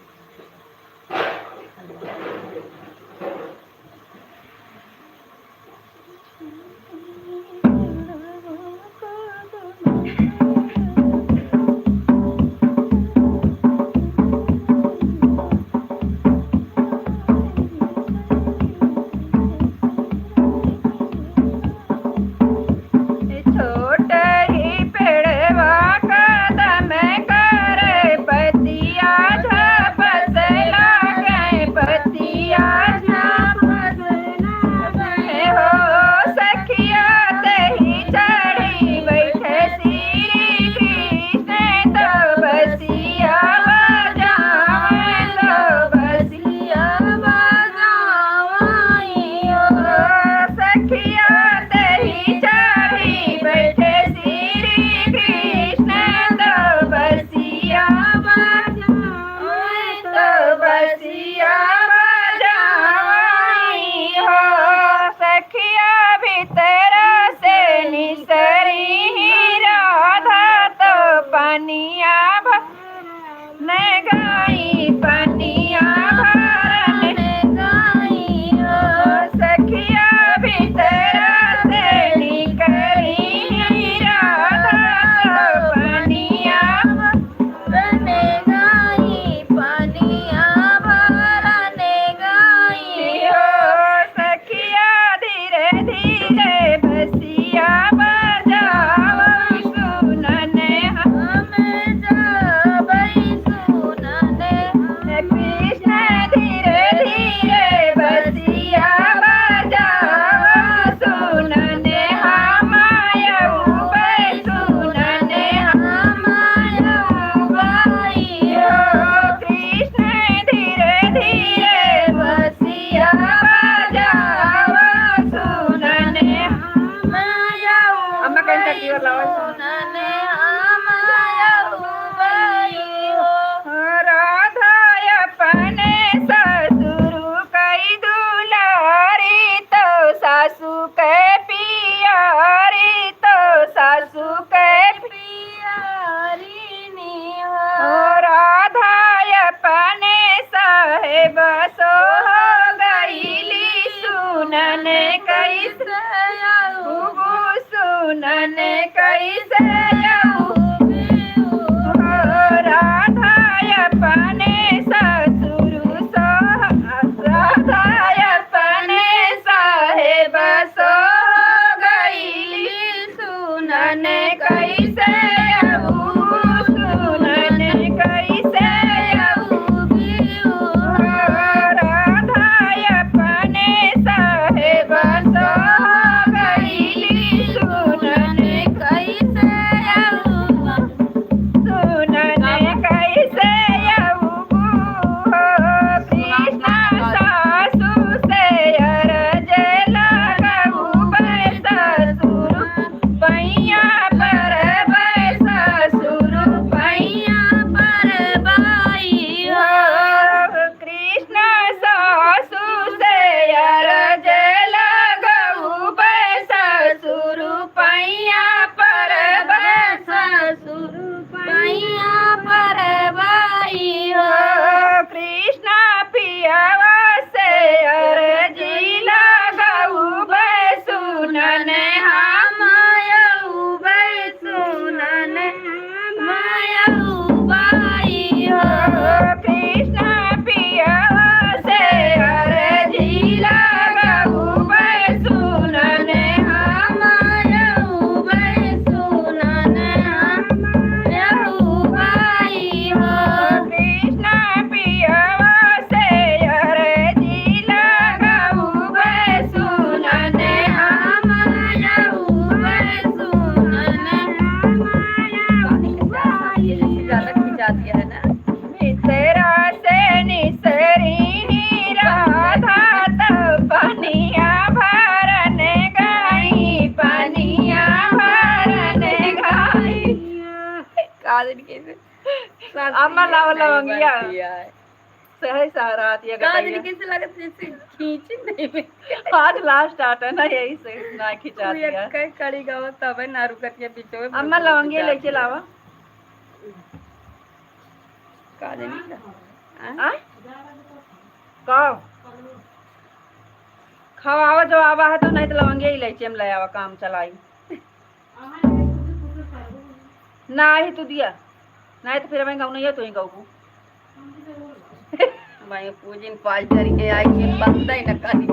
छोटे ही पेड़वा कदम करे पतिया झपस लागे पतिया गई पनिया भरन गई हो सखिया भीतर से निकली राधा पनिया भरने गई पनिया भरने गई हो सखिया धीरे धीरे बसिया बजाव सुनने हमें जाबई सुनने कृष्ण धीरे धीरे बसिया बजाव सुनने हमायऊ सुनने हमारा बाई हो कृष्ण धीरे धीरे बसिया बजाव सुनने हमारा अम्मा कहीं तक और लावा सुनने हमारा बाई हो राधा अपने ससुर कई दुलारी तो सासू के पियारी तो सासू के प्यारी नी राधा अपने साहेब सो गईली सुनने कैसे सुनने कैसे राधा अपने ससुर राधा अपने साहेब सो गईली सुनने कैसे सुनने कैसे राधा अपने साहेब सो गईली सुनने कैसे सुनने कैसे कृष्ण सासू से अरज लगऊ ससुर पैया पर ससुर पैया पर बाई हो कृष्ण सासू से अरज लगऊ ससुर पैया पर ससुर पैया पर बाई हो कृष्ण पियावा से अरजी लगऊ सुनने मायऊ बाई सुनने मायऊ बाई हो कृष्ण पियावा से अरजी लगऊ सुनने मायऊ बाई सुनने मायऊ बाई हो कृष्ण पियावा से अरजी लगऊ सुनने मायऊ बाई सुनने ज्यादा खिंचा दिया है ना मिसरा से निसरी राधा तो पनिया भरने गई पनिया भरने गई कादिन के अम्मा लावा लवंगिया सही सहारा आती है काजल कैसे लगत जैसे खींच नहीं आज लास्ट आट है ना यही से ना खिंचा दिया कई कड़ी गाव तब ना रुकत के बीच में अम्मा लवंगिया लेके लावा काजल आ कब खवावा जो आवा है तो नहीं तो लवंगिया इलायची में ले आवा काम चलाई ना ही तू दिया नहीं तो फिर मैं गाँव नहीं है तो ही गाँव भाई पूजिन पाल करके आई कि बंद ही न करी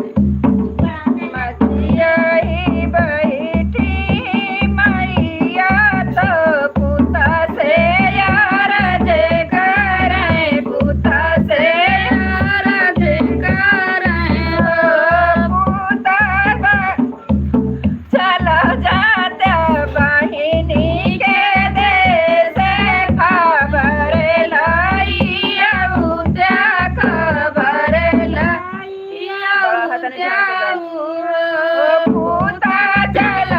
मसिया ही बैठी मैया तो पुता से यार जे करे पुता से यार जे करे पुता चला जाता बहिनी के देश खबर लाई खबर लाई पूता चल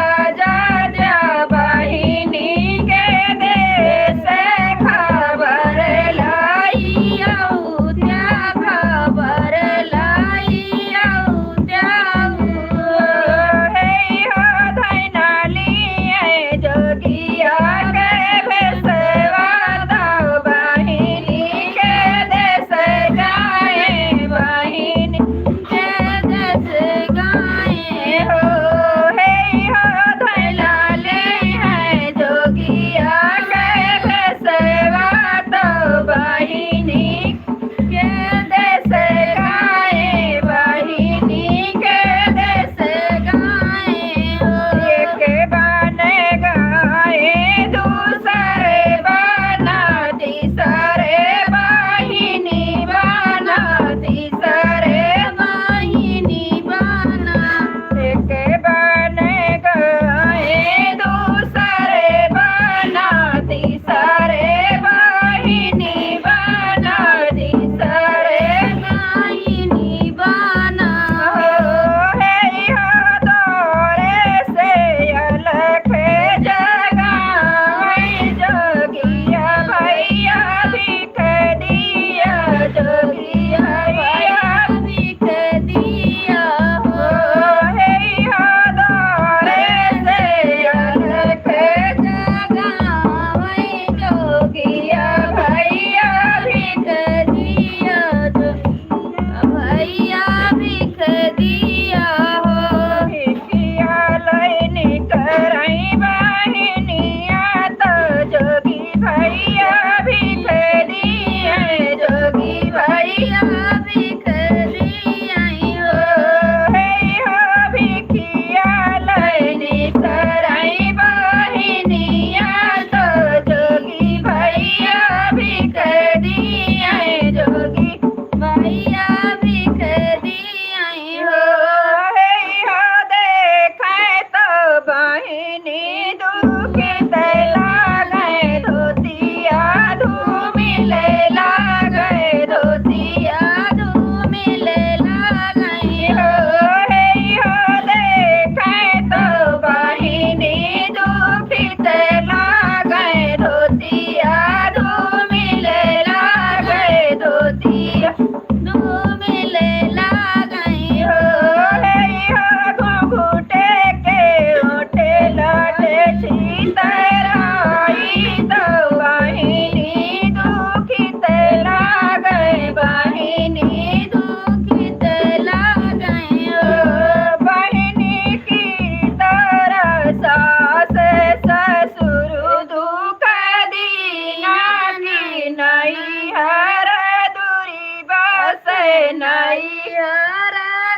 नैहर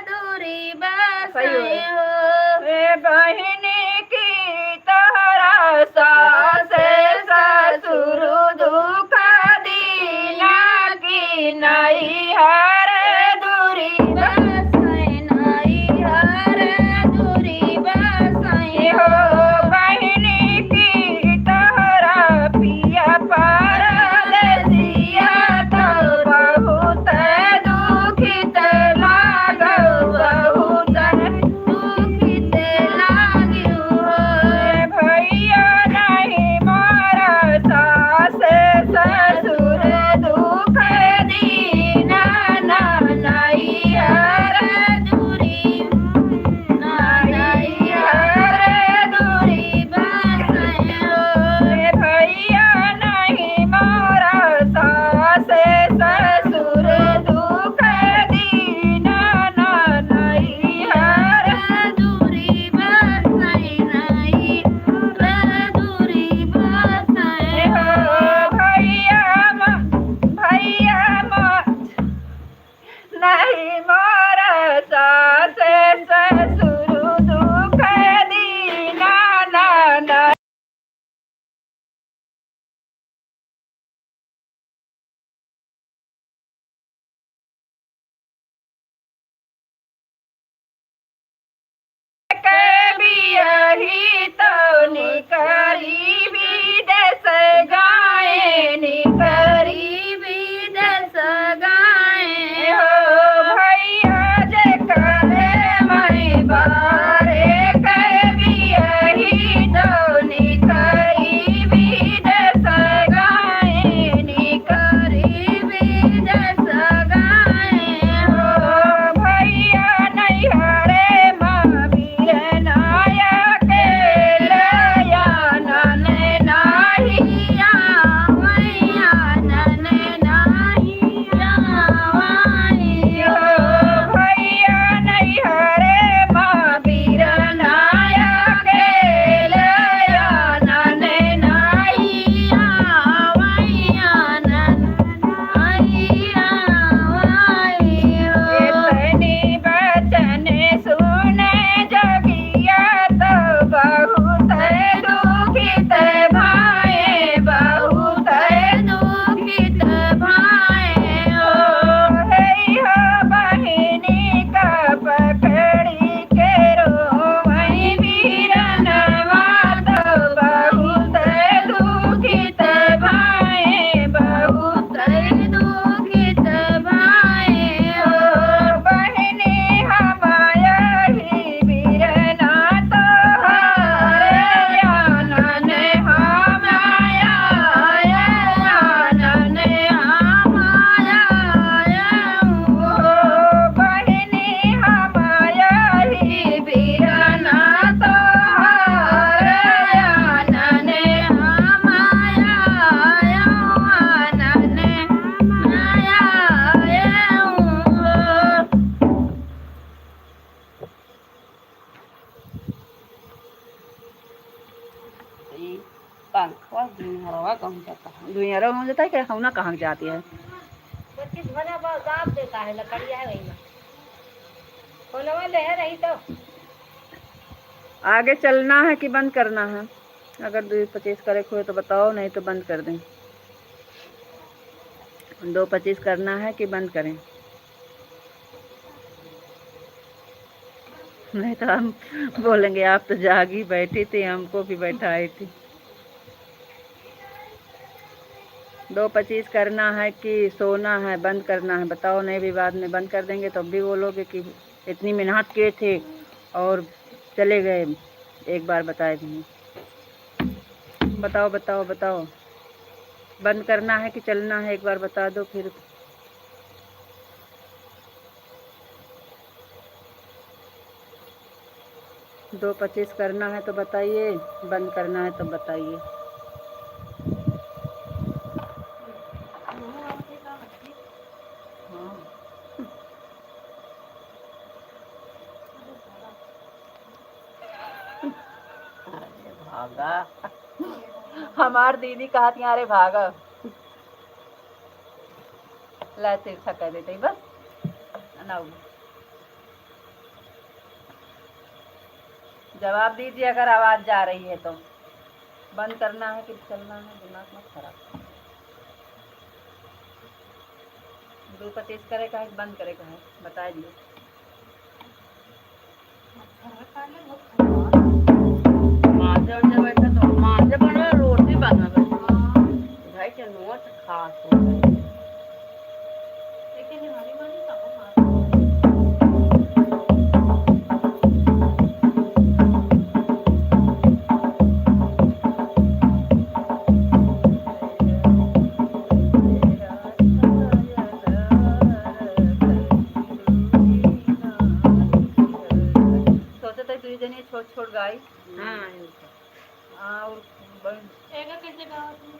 दूरी बसाई हो। बहिनी की तोहरा सास ससुर दुख दीना की नैहर दूरी बसाई नैहर दूरी बसाई हो। बहिनी की तोहरा पिया परदेसिया तो बहुत दुखित लागौ बहुत दुखित लागौ भैया नहीं मोरा सास ससुर दुख दीना ना नैहर दूरी नैहर दूरी बसाई हो। भैया नहीं मोरा सास ससुर दुख दीना ना नैहर दूरी बसाई नैहर दूरी बसाई हो। भैया नहीं मोरा सास ससुर दुख दीना ना बियही तो निकरी विदेश गाए निकरी विदेश गाए हो। भैया जे करे मैं बारे के बियही तो निकरी विदेश गाए निकरी विदेश गाए हो। भैया नैहरे दुनिया हो जाता है कि हम ना कहाँ जाती है। 25 भरा बस दाब देता है लकड़िया है वही में फोनवा ले है रही तो आगे चलना है कि बंद करना है? अगर 2.25 करे खोए तो बताओ, नहीं तो बंद कर दें। 2.25 करना है कि बंद करें? नहीं तो हम बोलेंगे आप तो जागी बैठी थी, हमको भी बैठाई थी। 2.25 करना है कि सोना है, बंद करना है? बताओ, नहीं भी बाद में बंद कर देंगे तो अब भी बोलोगे कि इतनी मेहनत किए थे और चले गए, एक बार बताए भी। बताओ बताओ बताओ, बंद करना है कि चलना है? एक बार बता दो फिर। दो 25 करना है तो बताइए, बंद करना है तो बताइए। भागा हमार दीदी कहती अरे भागा ला तीर्था कर देते बस। अनाऊ जवाब दीजिए अगर आवाज़ जा रही है तो। बंद करना है कि चलना है, दिमाग मत खराब। 2:25 करेगा है बंद करेगा है, बता दिए। माजे उजे बैठा तो माजे बना रोटी बना बैठा भाई के नोट खास हो गई। लेकिन हमारी मानी छोट छोट गाय हाँ और एका कैसे गाँव में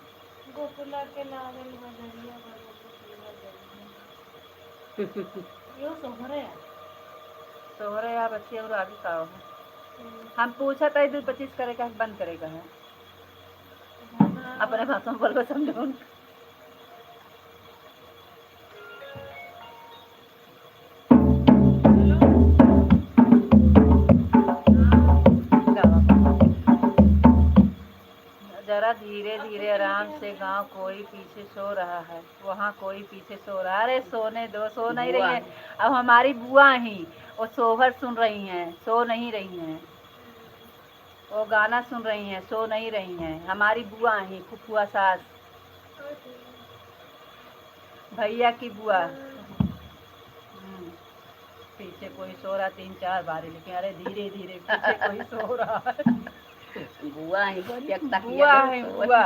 गोकुला के लागल बजरिया यो सोहरे या बच्चे और आगे का है। हम पूछा था 2:25 करेगा बंद करेगा है, अपने भाषा में बोलो समझो। जरा धीरे धीरे आराम से, गांव कोई पीछे सो रहा है, वहाँ कोई पीछे सो रहा है। अरे सोने दो, सो नहीं रही है। अब हमारी बुआ ही वो सोहर सुन रही हैं, सो नहीं रही हैं। वो गाना सुन रही हैं, सो नहीं रही हैं। हमारी बुआ ही फुफुआ सास, भैया की बुआ। पीछे कोई सो रहा 3-4 बार, लेकिन अरे धीरे धीरे पीछे कोई सो रहा है। बुआ ही बढ़िया बुआ है बुआ,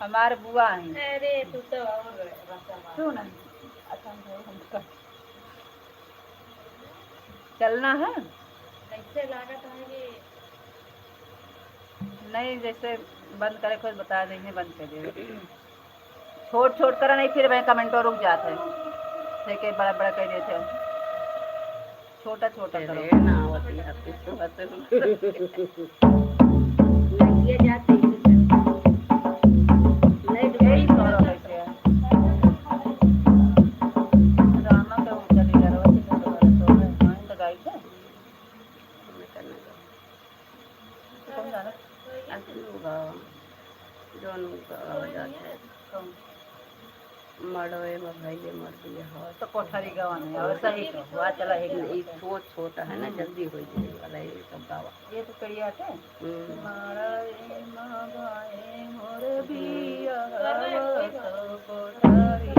हमारे बुआ है। अरे तू तो और सुन अच्छा चलना है कैसे लागत है कि नहीं, जैसे बंद करे खुद बता देंगे, बंद कर देंगे। छोड़ छोड़ कर नहीं, फिर वह कमेंट रुक जाते हैं, ठीक है। बड़ा बड़ा कह देते हो, छोटा छोटा करो ना होती है तो ये जाते हैं यही करो कैसे है। रामा का ऊंचा लीला रहो तो है तो गाइड है कौन जाना मड़वे में भैया मर दिया हो तो कोठारी गवान है और सही तो हुआ चला है ये छोट छोटा है ना, जल्दी हो जाने वाला है ये सब गावा। ये तो कड़िया थे मारे माँ भाई मोर बिया तो कोठारी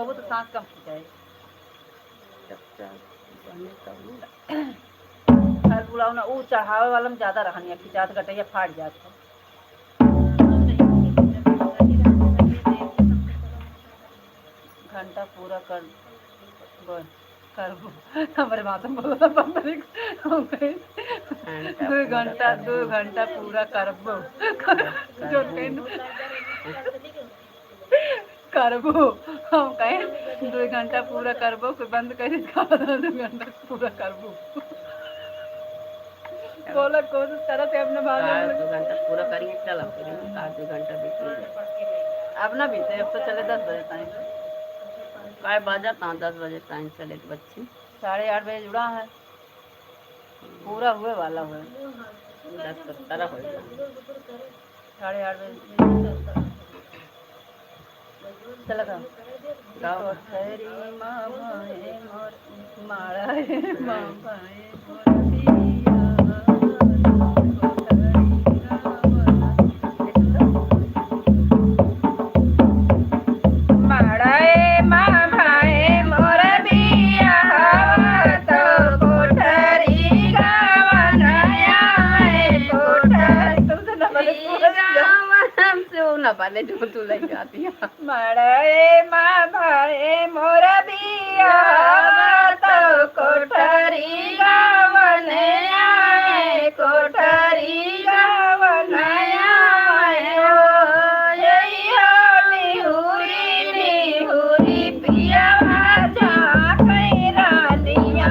तो सांस कम खिंचाए। हर बुलाओ ना वो चढ़ावे वाला में ज्यादा रहनिया खिंचात गटैया फाट जाता। घंटा पूरा कर हमारे माता बोलो 2 घंटा पूरा करबो जो करबो हम कहें 2 घंटा पूरा करबो, कोई बंद कर 2 घंटा पूरा करबो। बोला कोशिश करो थे अपने भाषा में 2 घंटा पूरा करेंगे, चलो 2 घंटा बीत अब ना बीते, अब तो चले 10 बजे टाइम काय बजा 10 बजे टाइम चले तो बच्चे 8:30 बजे जुड़ा है, पूरा हुए वाला हुए 10:17 हो गया। 8:30 बजे चला था कोठरी माँ भाई मोर मारा है माँ भाई मोर ना पाले जो तू लग जाती है मड़े माँ भाई मोर बिया तो कोठरी गावन आए, कोठरी गावन आए हो निहुरी निहुरी पिया जा रानिया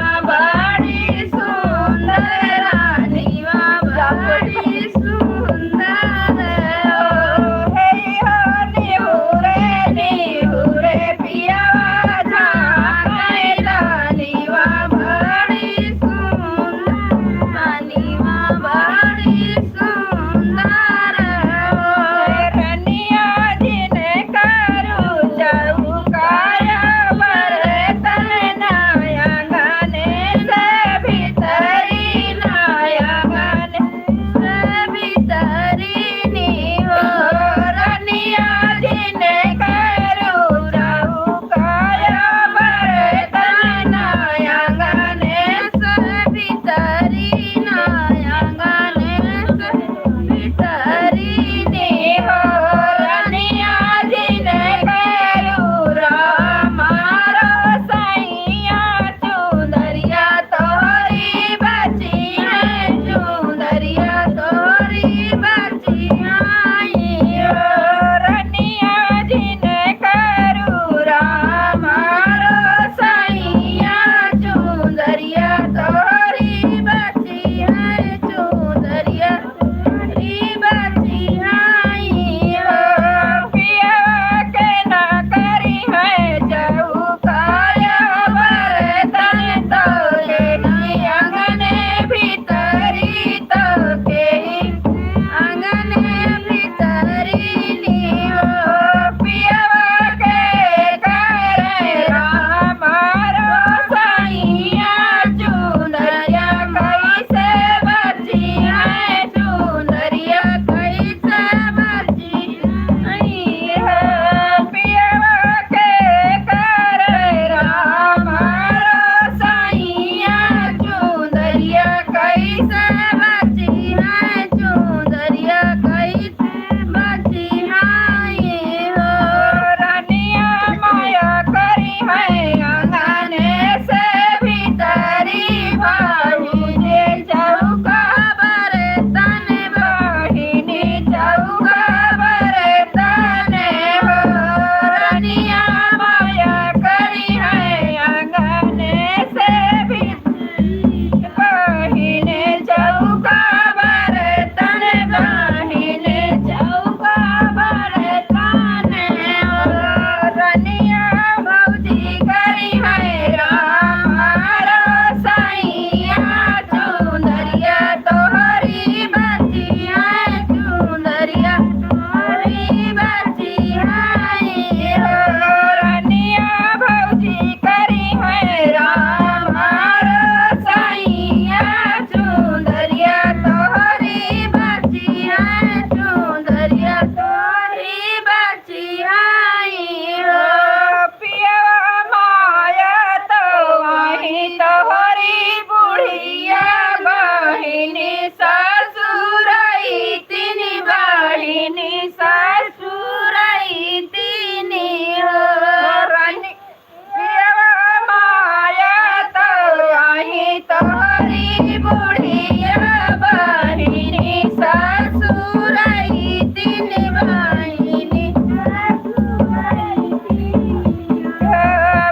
बुढ़िया बहिनी ससुरई तीन बहिनी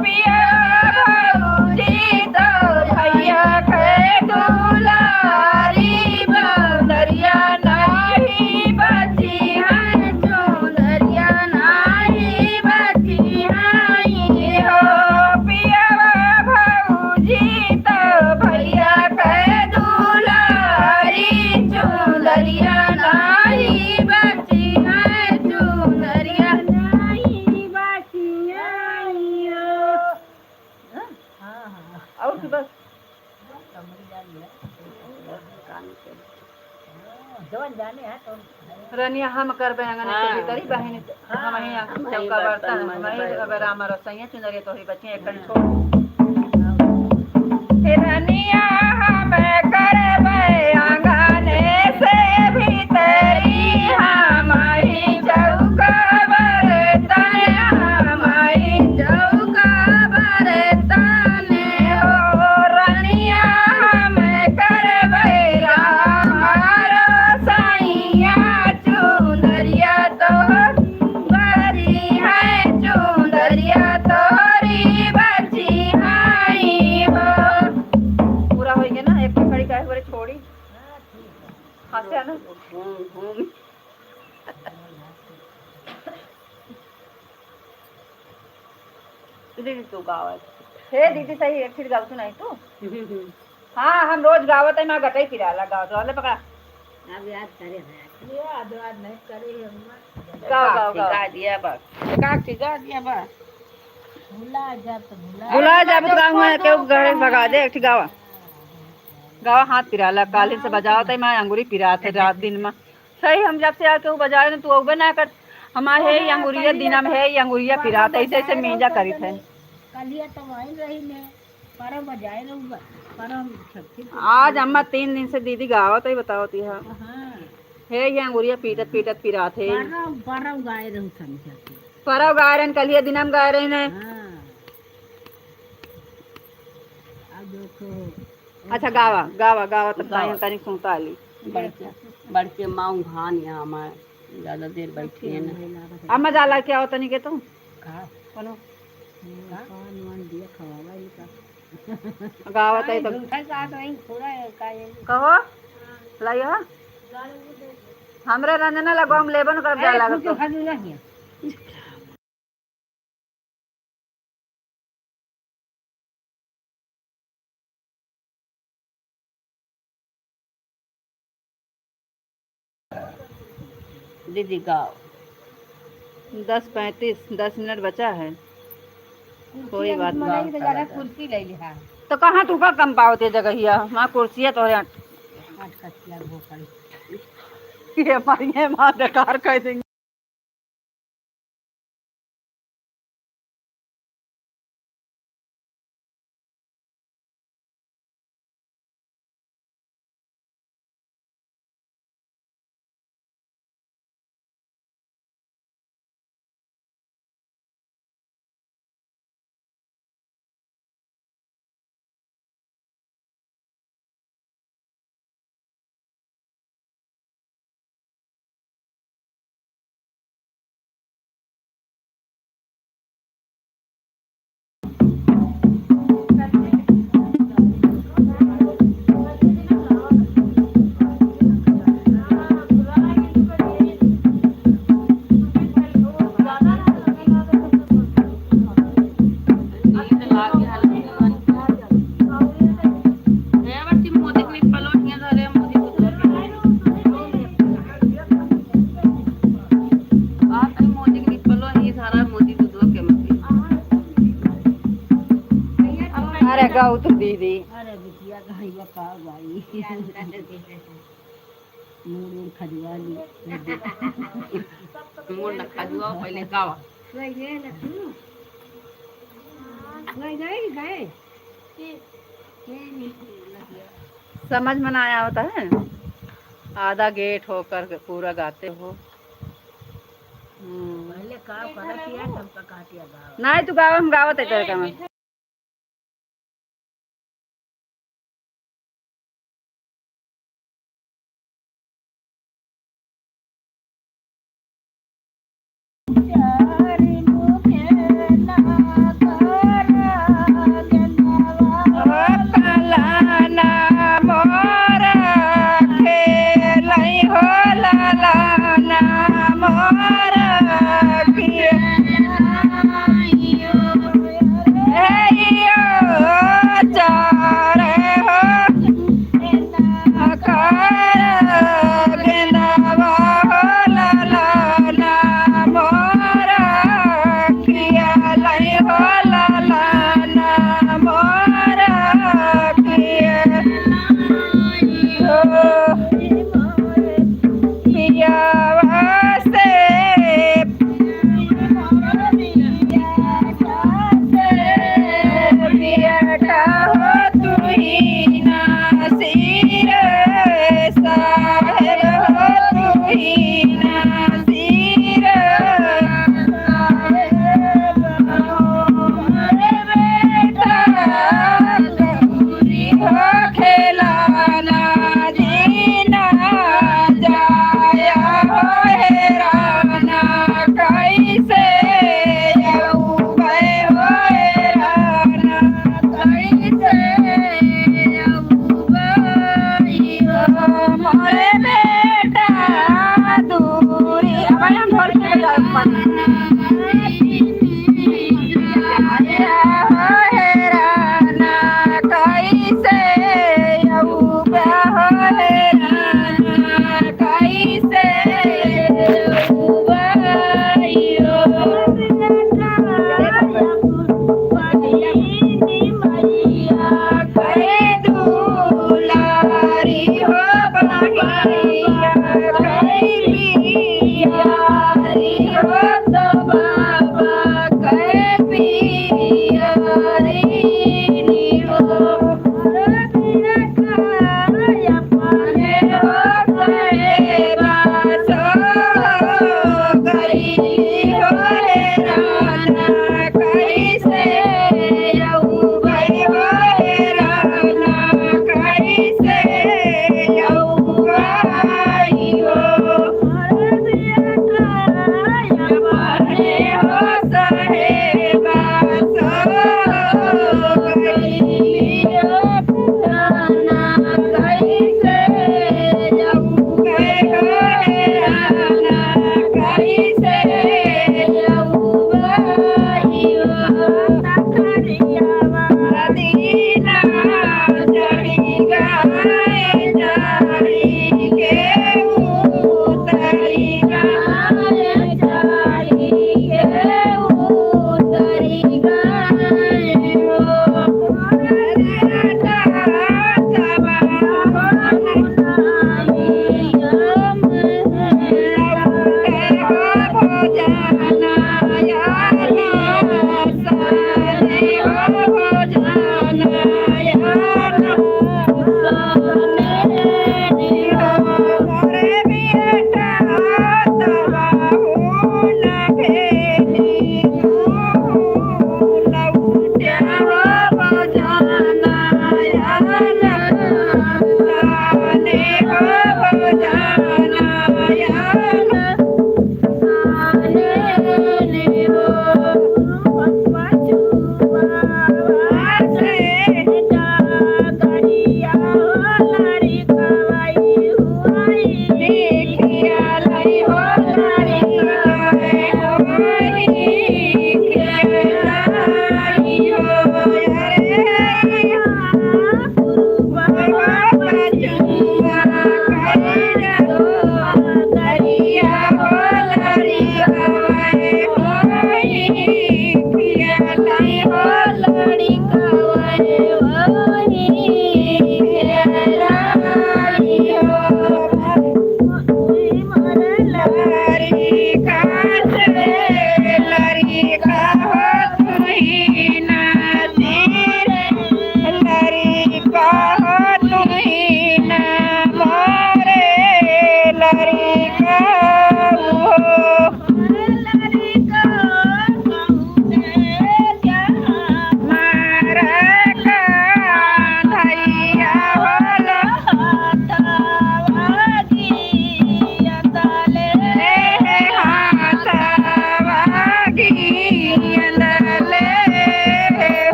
पिया भौजी तो भैया के दुलारी बंदरिया नहीं बची है चुनरिया नहीं बची है हो पिया भौजी तो भैया के दुलारी चुनरिया नहीं बची है चुनरिया नहीं बची है और की बस रनिया हम कर बहंगन से भीतरी बहन हम ही चौका बर्तन हम ही रामा रसैया चुनरिया तोहरी बच्चे एक कण छोड़ रनिया हम कर बहंगने से भीतरी हम ही चौका बर्तन हम ही चौका बर्तन हो रनिया हम कर चुनरिया तो बड़ी है चुनरिया तोरी बची है हो पूरा हो गया ना एक खड़ी काहे बड़े छोड़ी हाथ से आना घूम दीदी तू गावत हे दीदी सही एक फिर गाव तू नहीं तू हाँ हम रोज गावत है मैं गटई फिराला गावत वाले पकड़ा अब याद करे याद नहीं करे गाओ गाओ गाओ गा दिया बस का गा दिया बस भुला जा तो गाँव में क्यों घर भगा दे एक गावा गावा हाथ पिराला काली से बजाओ तो मैं अंगूरी पिरा थे रात दिन में सही हम जब से आके बजाए ना तू अबे ना कर हमारे है अंगूरिया दिना में है अंगूरिया पिरा थे ऐसे ऐसे मीजा करी थे कलिया तो वहीं रही ने पर बजाए रहूंगा पर हम छत्ती आज अम्मा 3 दिन से दीदी गावत ही बताओ ती हाँ हां है ये अंगूरिया पीटत पीटत पिरा थे पर गाए रहूं समझाती परव गा रहे कलिया दिनम गा रहे ने हां अब देखो अच्छा गावा गावा गावा तब ताई तनी सुनता ली बड़के माऊ घान यहाँ मैं ज्यादा देर बैठी है ना अम्मा जाला क्या हो तनी के तुम का कनो कान वन दिया खवावा ही का गावत है तो झूठा साथ नहीं थोड़ा का ये कहो लाइयो हमरे रंजना लगो हम लेबन कर जा लागत तो खाली नहीं दीदी गाओ 10:35 10 मिनट बचा है कोई बात नहीं तो ज्यादा कुर्सी ले ली हां तो कहाँ तू का कम पावते जगहिया वहाँ कुर्सिया तोरे काट कटिया वो करी ये हमारी है माँ बेकार कह देंगे अरे गाओ तो दीदी अरे बिटिया कहिया का भाई मूड खजवा ली मोर न खजुआ पहले गावा गए ना तू गए समझ में ना आया होता है आधा गेट होकर पूरा गाते हो पहले का करा किया तब तक काटिया गाँव नहीं तू गावा हम गावत है तेरे का मैं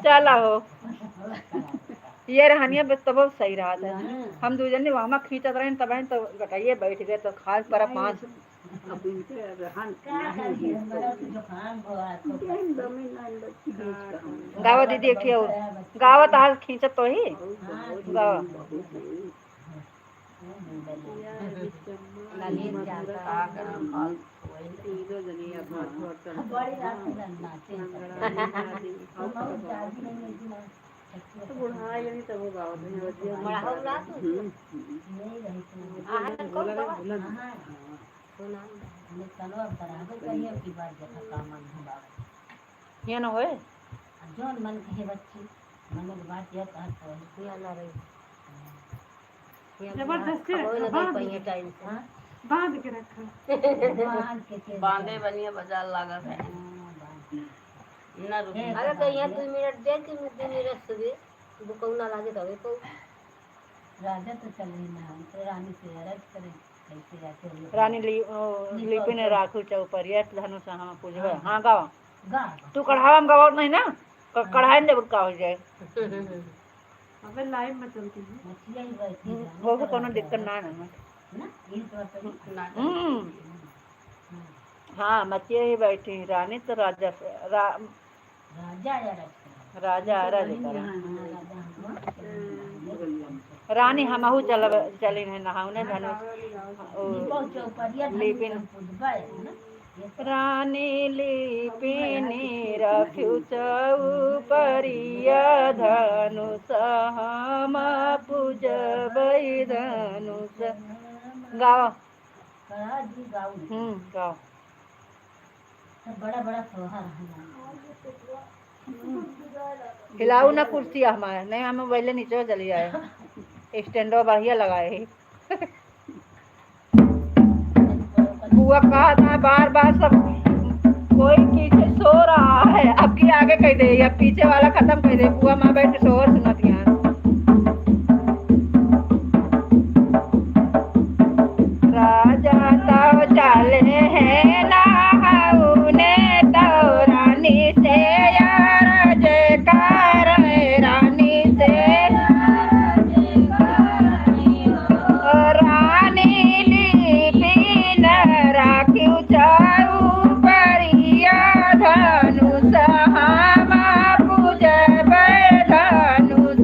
चला हो ये रहनिया बस तब सही रहा था। हम दो जने वहाँ खींचत रहे तब तो गटाइए बैठ गए तो खास पर 5 गावा दीदी एक और गावा तो आज खींचत तो ही गावा ये ना होए जोन मन कहे बच्ची मन की बात ये कहत है ना रही जबरदस्ती टाइम से बांध के रखा बांधे बनिए बाजार लागत है ना रुकी अगर कहीं 2 मिनट दे कि 2 मिनट से दुकौना लागे तबे को राजा तो चल रही ना तो रानी से अरज करे कैसे आके रानी लिपि ने राखू चौपर ये धनु से हम पूछबे हां गावा गा तू कढ़ावा में गवाओ नहीं ना कढ़ाई में का हो जाए अबे लाइव में चलती है मछलियां ही बैठी वो को कोनो दिक्कत ना है ना ये तो हाँ मचिया ही बैठी रानी तो राजा राजा या राजा रानी हमहू चली है नहाउने लिपिन रानी लिपिन रख्यु चौपरिया धनुष हम पूजबै धनुष गाओ गाओ बड़ा बड़ा त्योहार हिलाऊ ना कुर्सी हमारे नहीं हमें पहले नीचे चली जाए स्टैंडो बढ़िया लगाए बुआ कहा था बार बार सब कोई पीछे सो रहा है अब की आगे कह दे अब पीछे वाला खत्म कर दे बुआ माँ बैठ के शोर सुनती हैं राजा तब चले हैं नाउने तो रानी से यार जयकार रानी से रानी लिपिन राख्यु चौपरिया धनुष हम पूजबै धनुष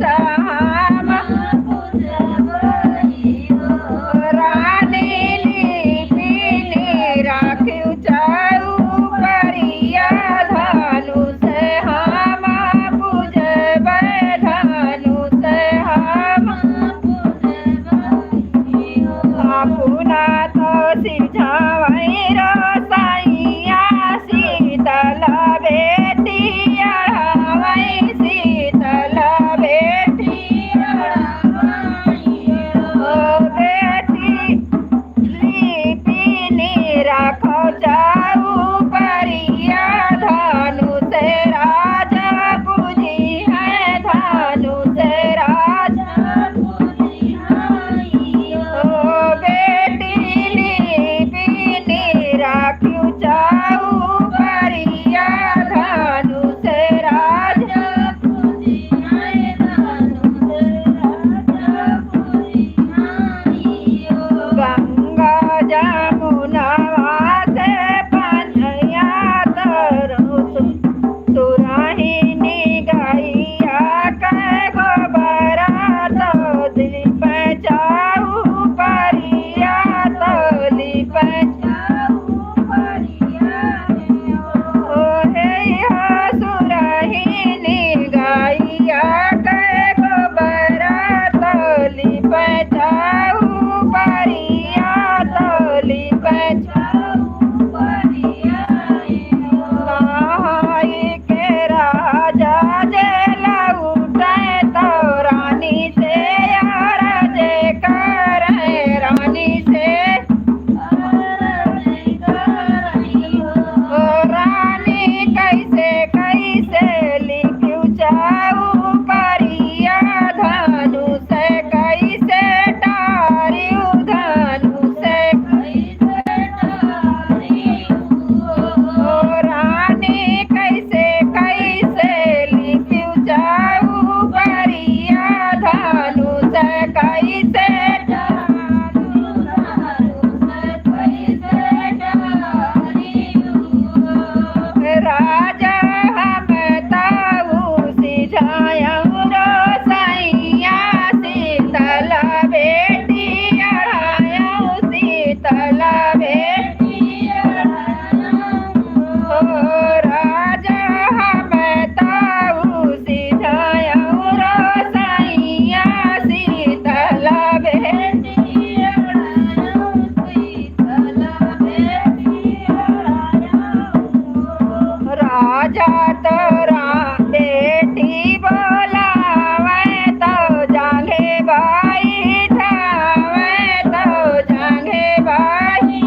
राजा तोरा बेटी बोलावे तो जागे भाई ठावे तो जागे भाई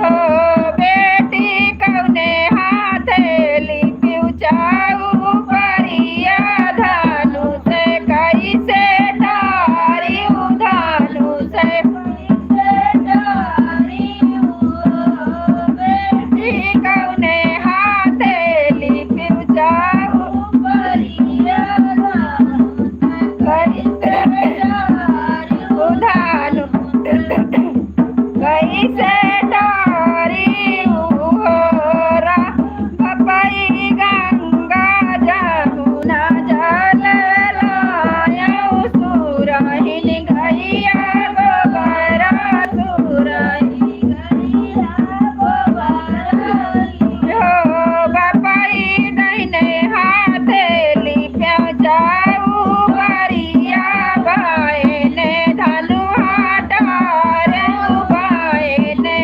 हो बेटी कौने हाथे लिपि चाऊ परिया धानु से कैसे डारी धानु से बेटी कौने हाथे लिपि चाऊ परिया कैसे धानु कैसे डारी उहोरा पपई गंगा जमुना जल लायऊ सुरहिन गैया गोबरा सुरहिन गैया गोबरा हो पपई दहिने हाथे लिप्या जाऊ परिया बाएने धनु हाटारे बाएने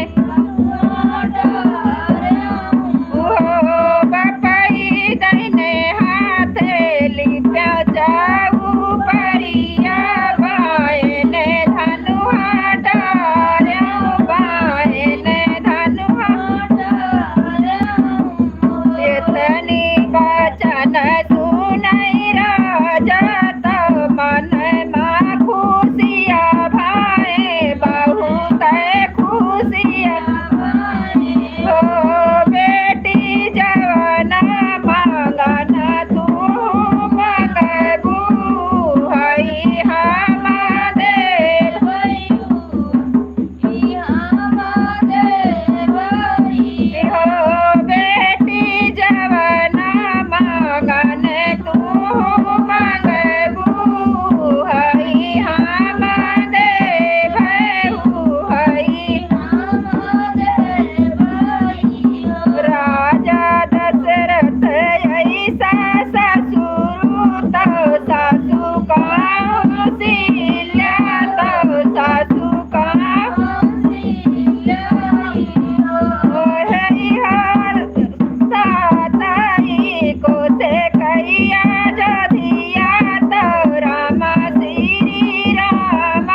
पपई दहिने हाथे लिप्या जाऊ परिया बाएने धनु हाटारे बाएने धनु हाटारे इतनी वचन सुनई राजा तो मन में खुशिया भाए बहुत खुशिया हो बेटी जवाना मांगन तू मंगबू हई हम देव हो बेटी जवाना मांगन तू मंगबू हई हम देव हई राजा दशरथ ऐसा ससुर तो सासु कौशल्या तो सासु कौशल्या हर साताई को से कैया जधिया तो राम श्री राम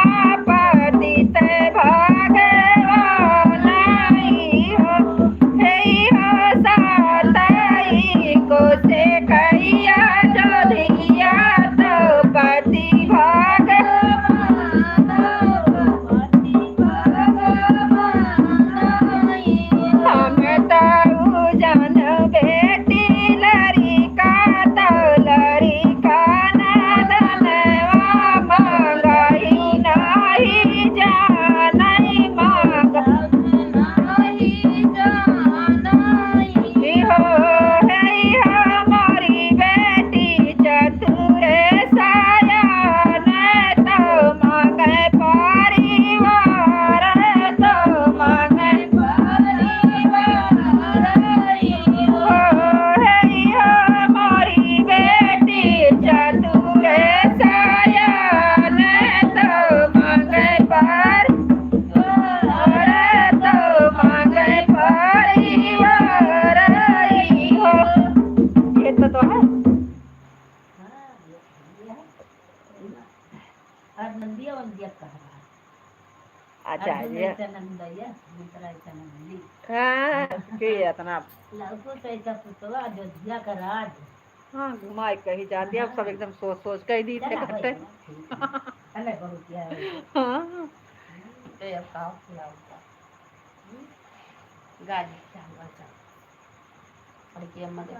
पतित भगवान हो साताई को से कैया जधिया तो पति हम ताऊ जन बेटी लड़िका तो लड़िका नदनवा मंगाई नहीं जानई मांग हो हमारी बेटी चतुर सायान तो मांगे परिवार तो मांगे हमारी बेटी चतुर सायान तो मांगे पर तो मांगे परिवार हो ये तो है नंदिया वंदिया कहा आचार्य नंदया मित्रा नंदी हाँ के इतना लड़को से ऐसा पुतवा अयोध्या का राज हाँ घुमाई कहीं जाती अब सब एकदम सोच सोच कही दी थे कट्टे अरे बहुत क्या है हाँ ते अब का खिलाओ गाजी चावल का और की अम्मा दे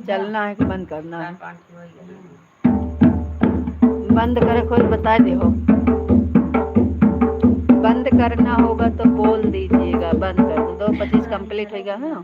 चलना है कि बंद करना है 4-5 हो गया बंद करे कोई बता दे हो बंद करना होगा तो बोल दीजिएगा बंद कर दो 2:25 कंप्लीट होगा हाँ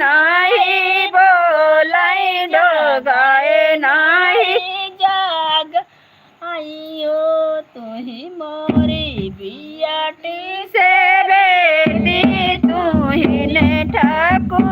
नाही बोलाई डोगाए नाही जाग आइयो तुही मोरी बियाटी से बेटी तू ही ने ठाकुर